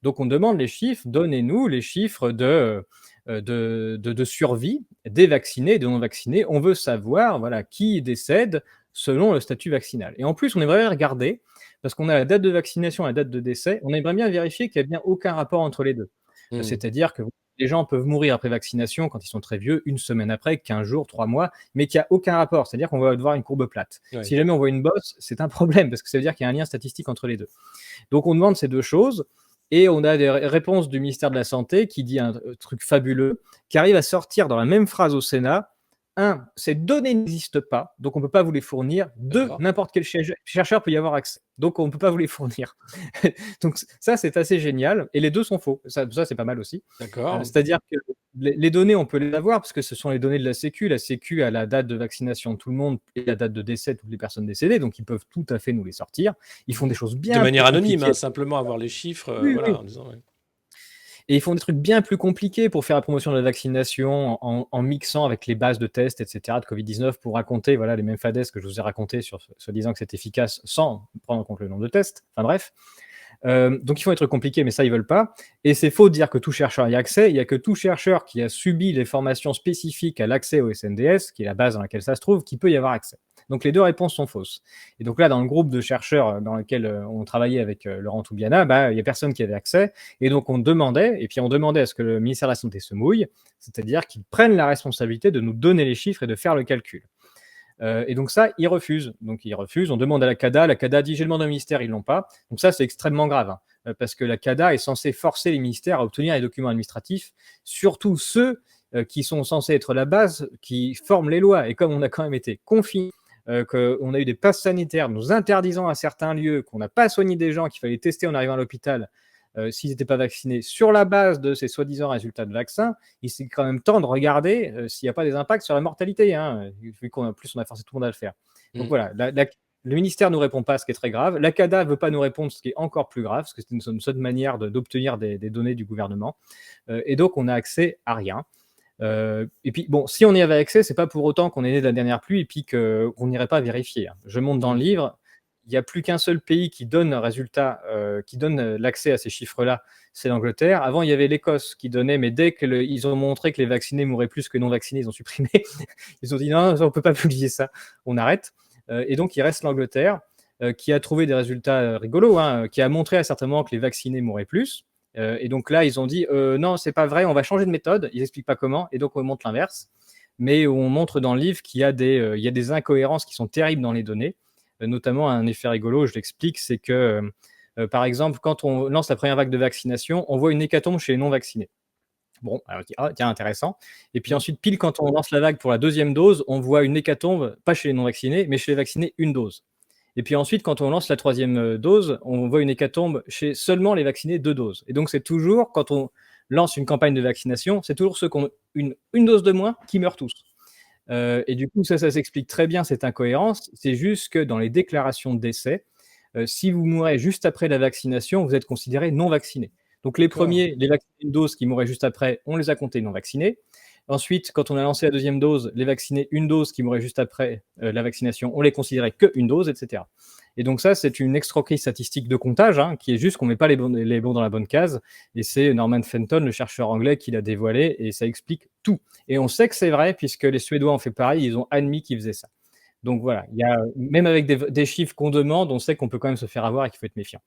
Donc on demande les chiffres, donnez-nous les chiffres de survie des vaccinés et des non-vaccinés. On veut savoir voilà, qui décède selon le statut vaccinal. Et en plus, on aimerait regarder, parce qu'on a la date de vaccination et la date de décès, on aimerait bien vérifier qu'il n'y a bien aucun rapport entre les deux. Mmh. C'est-à-dire que les gens peuvent mourir après vaccination quand ils sont très vieux, une semaine après, 15 jours, 3 mois, mais qu'il n'y a aucun rapport. C'est-à-dire qu'on va devoir une courbe plate. Ouais. Si jamais on voit une bosse, c'est un problème, parce que ça veut dire qu'il y a un lien statistique entre les deux. Donc on demande ces deux choses. Et on a des réponses du ministère de la Santé qui dit un truc fabuleux, qui arrive à sortir dans la même phrase au Sénat. Un, ces données n'existent pas, donc on ne peut pas vous les fournir. Deux, D'accord. n'importe quel chercheur peut y avoir accès, donc on ne peut pas vous les fournir. Donc ça, c'est assez génial, et les deux sont faux. Ça c'est pas mal aussi. D'accord. C'est-à-dire que les données, on peut les avoir, parce que ce sont les données de la Sécu. La Sécu a la date de vaccination de tout le monde et la date de décès de toutes les personnes décédées, donc ils peuvent tout à fait nous les sortir. Ils font Mmh. des choses De bien plus manière anonyme, hein, compliquées. simplement avoir les chiffres, Oui, voilà, oui. en disant ouais. Et ils font des trucs bien plus compliqués pour faire la promotion de la vaccination en mixant avec les bases de tests, et cetera, de Covid-19 pour raconter, voilà, les mêmes fadaises que je vous ai racontées sur disant que c'est efficace sans prendre en compte le nombre de tests. Enfin bref. Donc ils font des trucs compliqués, mais ça, ils veulent pas. Et c'est faux de dire que tout chercheur y a accès. Il y a que tout chercheur qui a subi les formations spécifiques à l'accès au SNDS, qui est la base dans laquelle ça se trouve, qui peut y avoir accès. Donc les deux réponses sont fausses. Et donc là, dans le groupe de chercheurs dans lequel on travaillait avec Laurent Toubiana, bah, il y a personne qui avait accès. Et donc on demandait, et puis on demandait à ce que le ministère de la Santé se mouille, c'est-à-dire qu'ils prennent la responsabilité de nous donner les chiffres et de faire le calcul. Et donc ça, ils refusent. Donc ils refusent. On demande à la CADA. La CADA dit j'ai demandé au ministère, ils l'ont pas. Donc ça, c'est extrêmement grave, hein, parce que la CADA est censée forcer les ministères à obtenir les documents administratifs, surtout ceux qui sont censés être la base, qui forment les lois. Et comme on a quand même été confinés, qu'on a eu des passes sanitaires nous interdisant à certains lieux, qu'on n'a pas soigné des gens, qu'il fallait tester en arrivant à l'hôpital s'ils n'étaient pas vaccinés, sur la base de ces soi-disant résultats de vaccins, il c'est quand même temps de regarder s'il n'y a pas des impacts sur la mortalité, hein, vu qu'on a plus on a forcé tout le monde à le faire. Donc Mmh. voilà, le ministère ne nous répond pas, ce qui est très grave. La CADA ne veut pas nous répondre, ce qui est encore plus grave, parce que c'est une seule manière d'obtenir des données du gouvernement. Et donc, on n'a accès à rien. Et puis, bon, si on y avait accès, c'est pas pour autant qu'on est né de la dernière pluie et puis qu'on n'irait pas vérifier, hein. Je montre dans le Mmh. livre, il n'y a plus qu'un seul pays qui donne un résultat, qui donne l'accès à ces chiffres-là, c'est l'Angleterre. Avant, il y avait l'Écosse qui donnait, mais dès qu'ils ont montré que les vaccinés mouraient plus que non vaccinés, ils ont supprimé. Ils ont dit non, on ne peut pas publier ça, on arrête. Et donc, il reste l'Angleterre qui a trouvé des résultats rigolos, hein, qui a montré à certains moments que les vaccinés mouraient plus. Et donc là, ils ont dit non, c'est pas vrai, on va changer de méthode. Ils expliquent pas comment, et donc on montre l'inverse. Mais on montre dans le livre qu'il y a il y a des incohérences qui sont terribles dans les données, notamment un effet rigolo, je l'explique, c'est que par exemple, quand on lance la première vague de vaccination, on voit une hécatombe chez les non-vaccinés. Bon, alors on dit, ah, tiens, intéressant. Et puis Mmh. ensuite, pile quand on lance la vague pour la deuxième dose, on voit une hécatombe, pas chez les non-vaccinés, mais chez les vaccinés, une dose. Et puis ensuite, quand on lance la troisième dose, on voit une hécatombe chez seulement les vaccinés, deux doses. Et donc, c'est toujours, quand on lance une campagne de vaccination, c'est toujours ceux qui ont une dose de moins qui meurent tous. Et du coup, ça s'explique très bien, cette incohérence. C'est juste que dans les déclarations de décès, si vous mourrez juste après la vaccination, vous êtes considéré non vacciné. Donc les D'accord. premiers, les vaccinés une dose qui mouraient juste après, on les a comptés non vaccinés. Ensuite, quand on a lancé la deuxième dose, les vaccinés une dose qui mouraient juste après la vaccination, on les considérait qu'une dose, etc. Et donc ça, c'est une escroquerie statistique de comptage, hein, qui est juste qu'on ne met pas les bons dans la bonne case. Et c'est Norman Fenton, le chercheur anglais, qui l'a dévoilé, et ça explique tout. Et on sait que c'est vrai, puisque les Suédois ont fait pareil, ils ont admis qu'ils faisaient ça. Donc voilà, il y a même avec des chiffres qu'on demande, on sait qu'on peut quand même se faire avoir et qu'il faut être méfiant.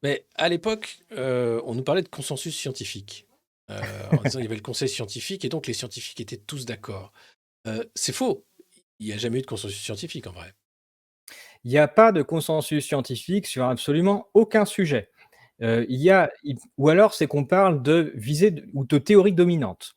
Mais à l'époque, on nous parlait de consensus scientifique, en disant il y avait le conseil scientifique et donc les scientifiques étaient tous d'accord. C'est faux. Il n'y a jamais eu de consensus scientifique en vrai. Il n'y a pas de consensus scientifique sur absolument aucun sujet. Il y a il ou alors c'est qu'on parle de visée d ou de théorie dominante.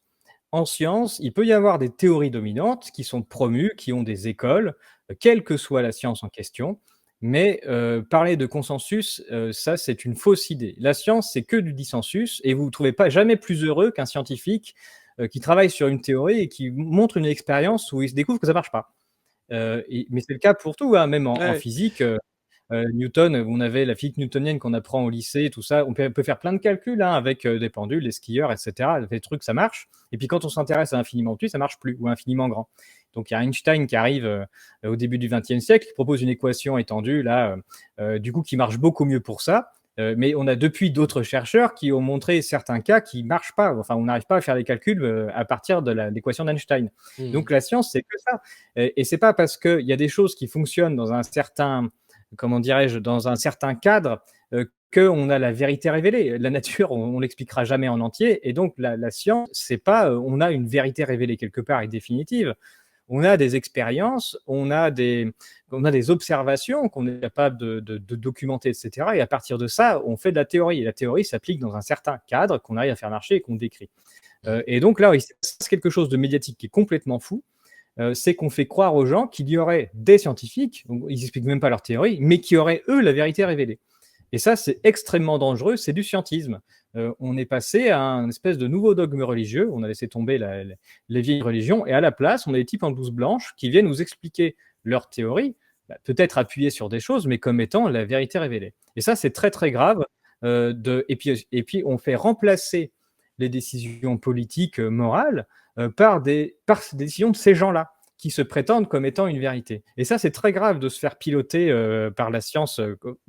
En science, il peut y avoir des théories dominantes qui sont promues, qui ont des écoles, quelle que soit la science en question, mais parler de consensus, ça, c'est une fausse idée. La science, c'est que du dissensus et vous ne trouvez pas jamais plus heureux qu'un scientifique, qui travaille sur une théorie et qui montre une expérience où il se découvre que ça marche pas. Mais c'est le cas pour tout, hein, même en Ouais. physique, Newton, on avait la physique newtonienne qu'on apprend au lycée, tout ça. On peut faire plein de calculs, hein, avec, des pendules, des skieurs et cetera. Des trucs, ça marche et puis quand on s'intéresse à infiniment petit, ça marche plus ou infiniment grand. Donc il y a Einstein qui arrive, au début du XXe siècle, qui propose une équation étendue là, du coup qui marche beaucoup mieux pour ça. Mais on a depuis d'autres chercheurs qui ont montré certains cas qui marchent pas. Enfin, on n'arrive pas à faire des calculs, à partir de l'équation d'Einstein. Mmh. Donc la science, c'est que ça et c'est pas parce qu'il y a des choses qui fonctionnent dans un certain comment dirais-je, dans un certain cadre, qu'on a la vérité révélée. La nature, on l'expliquera jamais en entier et donc la science, c'est pas, on a une vérité révélée quelque part et définitive. On a des expériences, on a des observations qu'on est capable de documenter et cetera et à partir de ça, on fait de la théorie et la théorie s'applique dans un certain cadre qu'on arrive à faire marcher et qu'on décrit. Mmh. Et donc là, il se passe quelque chose de médiatique qui est complètement fou, c'est qu'on fait croire aux gens qu'il y aurait des scientifiques, donc ils expliquent même pas leur théorie, mais qui auraient, eux, la vérité révélée. Et ça, c'est extrêmement dangereux, c'est du scientisme. On est passé à un espèce de nouveau dogme religieux, on a laissé tomber les vieilles religions, et à la place, on a des types en blouse blanche qui viennent nous expliquer leur théorie, bah, peut-être appuyée sur des choses, mais comme étant la vérité révélée. Et ça, c'est très très grave. Et puis, on fait remplacer les décisions politiques morales par des décisions de ces gens-là qui se prétendent comme étant une vérité. Et ça, c'est très grave de se faire piloter par la science,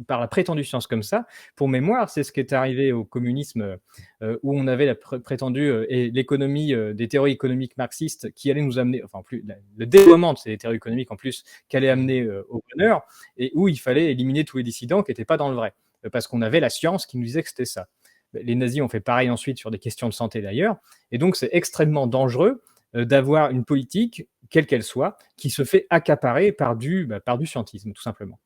par la prétendue science comme ça. Pour mémoire, c'est ce qui est arrivé au communisme, où on avait la prétendue et l'économie, des théories économiques marxistes qui allaient nous amener, enfin plus le dévoiement de ces théories économiques en plus, qui allait Mmh. amener au bonheur, et où il fallait éliminer tous les dissidents qui n'étaient pas dans le vrai, parce qu'on avait la science qui nous disait que c'était ça. Les nazis ont fait pareil ensuite sur des questions de santé d'ailleurs, et donc c'est extrêmement dangereux d'avoir une politique, quelle qu'elle soit, qui se fait accaparer par du scientisme, tout simplement.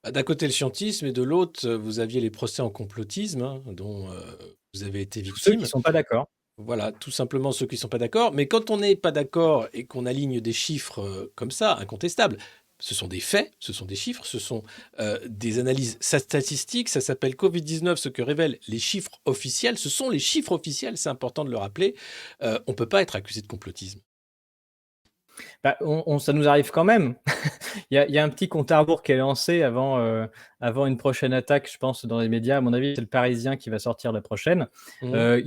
Bah, d'un côté le scientisme et de l'autre, vous aviez les procès en complotisme, hein, dont, vous avez été Tous ceux qui victime. sont pas d'accord. Voilà, tout simplement ceux qui ne sont pas d'accord. Mais quand on n'est pas d'accord et qu'on aligne des chiffres comme ça, incontestables, ce sont des faits, ce sont des chiffres, ce sont des analyses statistiques, ça s'appelle Covid-19, ce que révèlent les chiffres officiels, ce sont les chiffres officiels, c'est important de le rappeler. On ne peut pas être accusé de complotisme. Bah, ça nous arrive quand même. Il y a un petit compte à rebours qui est lancé avant une prochaine attaque, je pense, dans les médias. À mon avis, c'est le Parisien qui va sortir la prochaine. Mhm,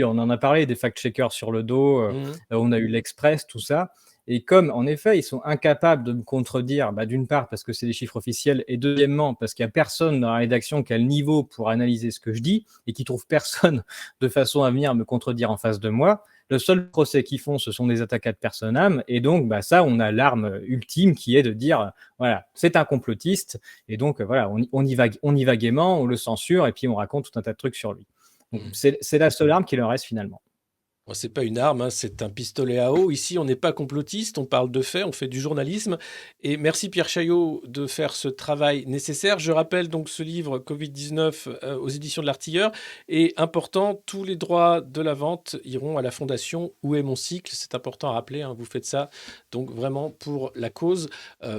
On en a parlé, des fact-checkers sur le dos, mhm, on a eu l'Express, tout ça. Et comme, en effet, ils sont incapables de me contredire, bah, d'une part, parce que c'est des chiffres officiels, et deuxièmement, parce qu'il n'y a personne dans la rédaction qui a le niveau pour analyser ce que je dis, et qui trouve personne de façon à venir me contredire en face de moi. Le seul procès qu'ils font, ce sont des attaques ad personam, et donc bah, ça, on a l'arme ultime qui est de dire, voilà, c'est un complotiste, et donc voilà, on y va gaiement, on le censure, et puis on raconte tout un tas de trucs sur lui. Donc mhm. c'est la seule arme qui leur reste finalement. Bon, c'est pas une arme, hein, c'est un pistolet à eau. Ici, on n'est pas complotiste, on parle de faits, on fait du journalisme. Et merci Pierre Chaillot de faire ce travail nécessaire. Je rappelle donc ce livre Covid-19 aux éditions de l'Artilleur. Et important, tous les droits de la vente iront à la fondation Où est mon cycle? C'est important à rappeler, hein, vous faites ça donc vraiment pour la cause,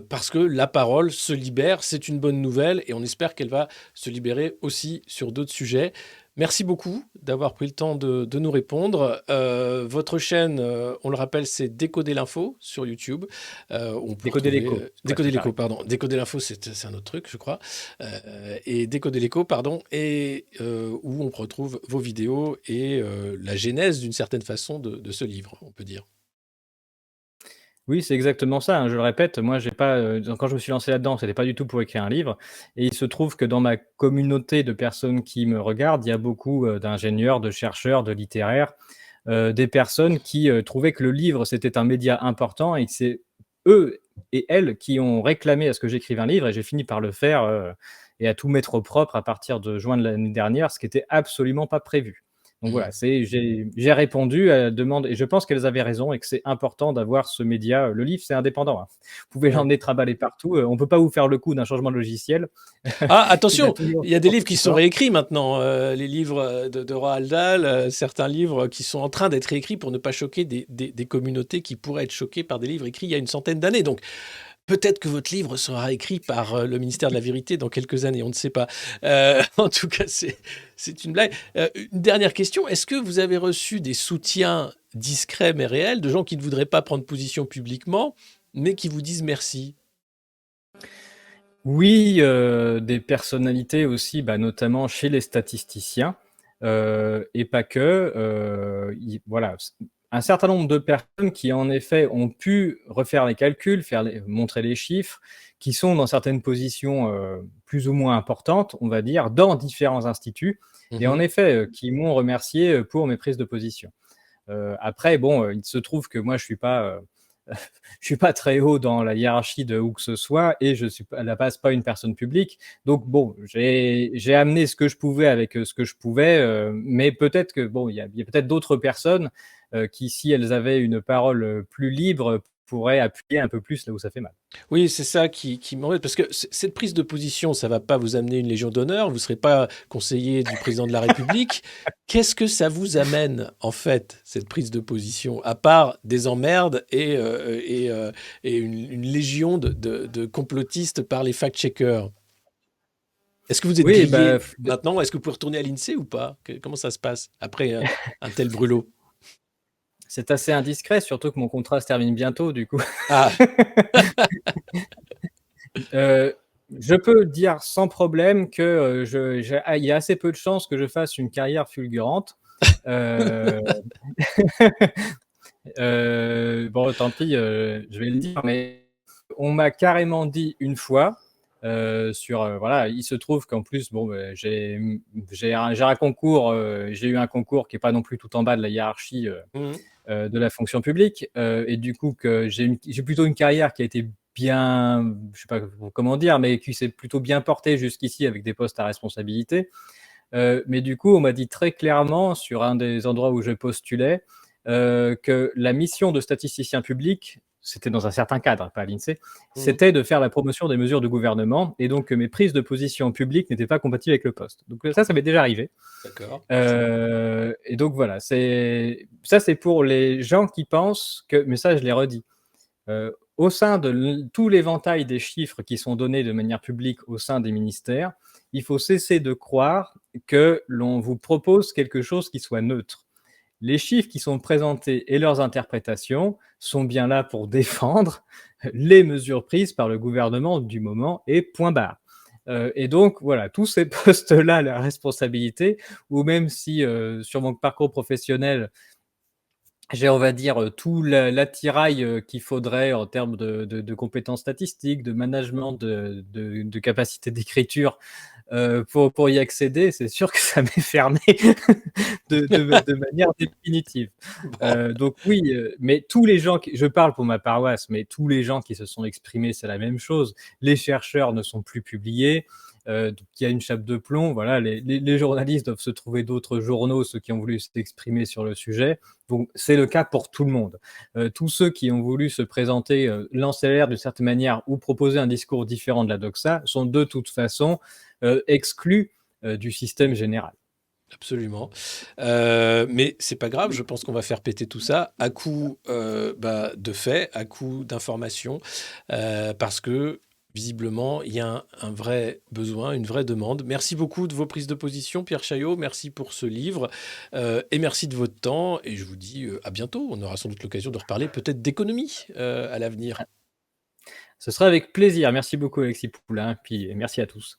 parce que la parole se libère, c'est une bonne nouvelle et on espère qu'elle va se libérer aussi sur d'autres sujets. Merci beaucoup d'avoir pris le temps de nous répondre. Votre chaîne, on le rappelle, c'est Décoder l'info sur YouTube. On peut Décoder retrouver l'écho, faut Décoder l'écho, préciser. pardon. Décoder l'info, c'est un autre truc, je crois. Et Décoder l'écho, pardon, et où on retrouve vos vidéos et la genèse, d'une certaine façon, de ce livre, on peut dire. Oui, c'est exactement ça, hein, je le répète, moi j'ai pas, quand je me suis lancé là-dedans, c'était pas du tout pour écrire un livre et il se trouve que dans ma communauté de personnes qui me regardent, il y a beaucoup, d'ingénieurs, de chercheurs, de littéraires, des personnes qui, trouvaient que le livre, c'était un média important et que c'est eux et elles qui ont réclamé à ce que j'écrive un livre et j'ai fini par le faire, et à tout mettre au propre à partir de juin de l'année dernière, ce qui était absolument pas prévu. Donc Mmh. voilà, j'ai répondu à la demande et je pense qu'elles avaient raison et que c'est important d'avoir ce média. Le livre, c'est indépendant, hein. Vous pouvez Ouais. l'emmener trimballer partout, on peut pas vous faire le coup d'un changement de logiciel. Ah, Il a attention, toujours il y a des son livres qui sont support. réécrits maintenant, les livres, de Roald Dahl, certains livres qui sont en train d'être réécrits pour ne pas choquer des communautés qui pourraient être choquées par des livres écrits il y a une centaine d'années. Donc peut-être que votre livre sera écrit par, le ministère de la Vérité dans quelques années, on ne sait pas. En tout cas, c'est une blague. Une dernière question, est-ce que vous avez reçu des soutiens discrets mais réels de gens qui ne voudraient pas prendre position publiquement, mais qui vous disent merci? Oui, des personnalités aussi, bah, notamment chez les statisticiens, et pas que, il voilà, un certain nombre de personnes qui, en effet, ont pu refaire les calculs, montrer les chiffres, qui sont dans certaines positions, plus ou moins importantes, on va dire, dans différents instituts et en Mmh. effet, qui m'ont remercié, pour mes prises de position. Après bon, il se trouve que moi je suis pas très haut dans la hiérarchie de où que ce soit et je suis pas à la base pas une personne publique. Donc bon, j'ai amené ce que je pouvais avec, ce que je pouvais, mais peut-être que bon, il y a peut-être d'autres personnes, qui si elles avaient une parole, plus libre, pourraient appuyer un peu plus là où ça fait mal. Oui, c'est ça qui m'embête parce que cette prise de position, ça va pas vous amener une légion d'honneur, vous serez pas conseiller du président de la République. Qu'est-ce que ça vous amène, en fait, cette prise de position? À part des emmerdes et une légion de complotistes par les fact-checkers. Est-ce que vous êtes Oui, bah, grillé maintenant? Est-ce que vous pouvez retourner à l'INSEE ou pas? Comment ça se passe après un tel brûlot? c'est assez indiscret, surtout que mon contrat se termine bientôt du coup. Ah, Heu, je peux dire sans problème que, il y a assez peu de chances que je fasse une carrière fulgurante. Heu, bon tant pis, je vais le dire, mais on m'a carrément dit une fois, voilà, il se trouve qu'en plus bon, j'ai un concours, j'ai eu un concours qui est pas non plus tout en bas de la hiérarchie, mmh, de la fonction publique, et du coup que j'ai plutôt une carrière qui a été bien, je sais pas comment dire, mais qui s'est plutôt bien portée jusqu'ici avec des postes à responsabilité. Mais du coup, on m'a dit très clairement sur un des endroits où je postulais, que la mission de statisticien public, c'était dans un certain cadre, pas à l'INSEE, mmh, c'était de faire la promotion des mesures du gouvernement et donc que mes prises de position publiques n'étaient pas compatibles avec le poste. Donc ça m'est déjà arrivé. d'accord. Et donc voilà, c'est pour les gens qui pensent que, mais ça je l'ai redit, au sein de tout l'éventail des chiffres qui sont donnés de manière publique au sein des ministères, il faut cesser de croire que l'on vous propose quelque chose qui soit neutre. Les chiffres qui sont présentés et leurs interprétations sont bien là pour défendre les mesures prises par le gouvernement du moment et point barre. Et donc voilà, tous ces postes-là, la responsabilité, ou même si sur mon parcours professionnel, j'ai, on va dire, tout l'attirail, qu'il faudrait en termes de compétences statistiques, de management, de capacité d'écriture, pour y accéder, c'est sûr que ça m'est fermé de manière définitive. Bon. Donc oui, mais tous les gens qui je parle pour ma paroisse, mais tous les gens qui se sont exprimés, c'est la même chose. Les chercheurs ne sont plus publiés, donc il y a une chape de plomb. Voilà, les journalistes doivent se trouver d'autres journaux, ceux qui ont voulu s'exprimer sur le sujet. Donc c'est le cas pour tout le monde. Tous ceux qui ont voulu se présenter, lancer l'alerte d'une certaine manière ou proposer un discours différent de la doxa sont de toute façon, exclus, du système général. Absolument. Mais c'est pas grave, je pense qu'on va faire péter tout ça à coup, de faits, à coup d'informations, parce que visiblement, il y a un vrai besoin, une vraie demande. Merci beaucoup de vos prises de position, Pierre Chaillot. Merci pour ce livre, et merci de votre temps et je vous dis, à bientôt. On aura sans doute l'occasion de reparler peut-être d'économie, à l'avenir. Ce sera avec plaisir. Merci beaucoup Alexis Poulain, puis merci à tous.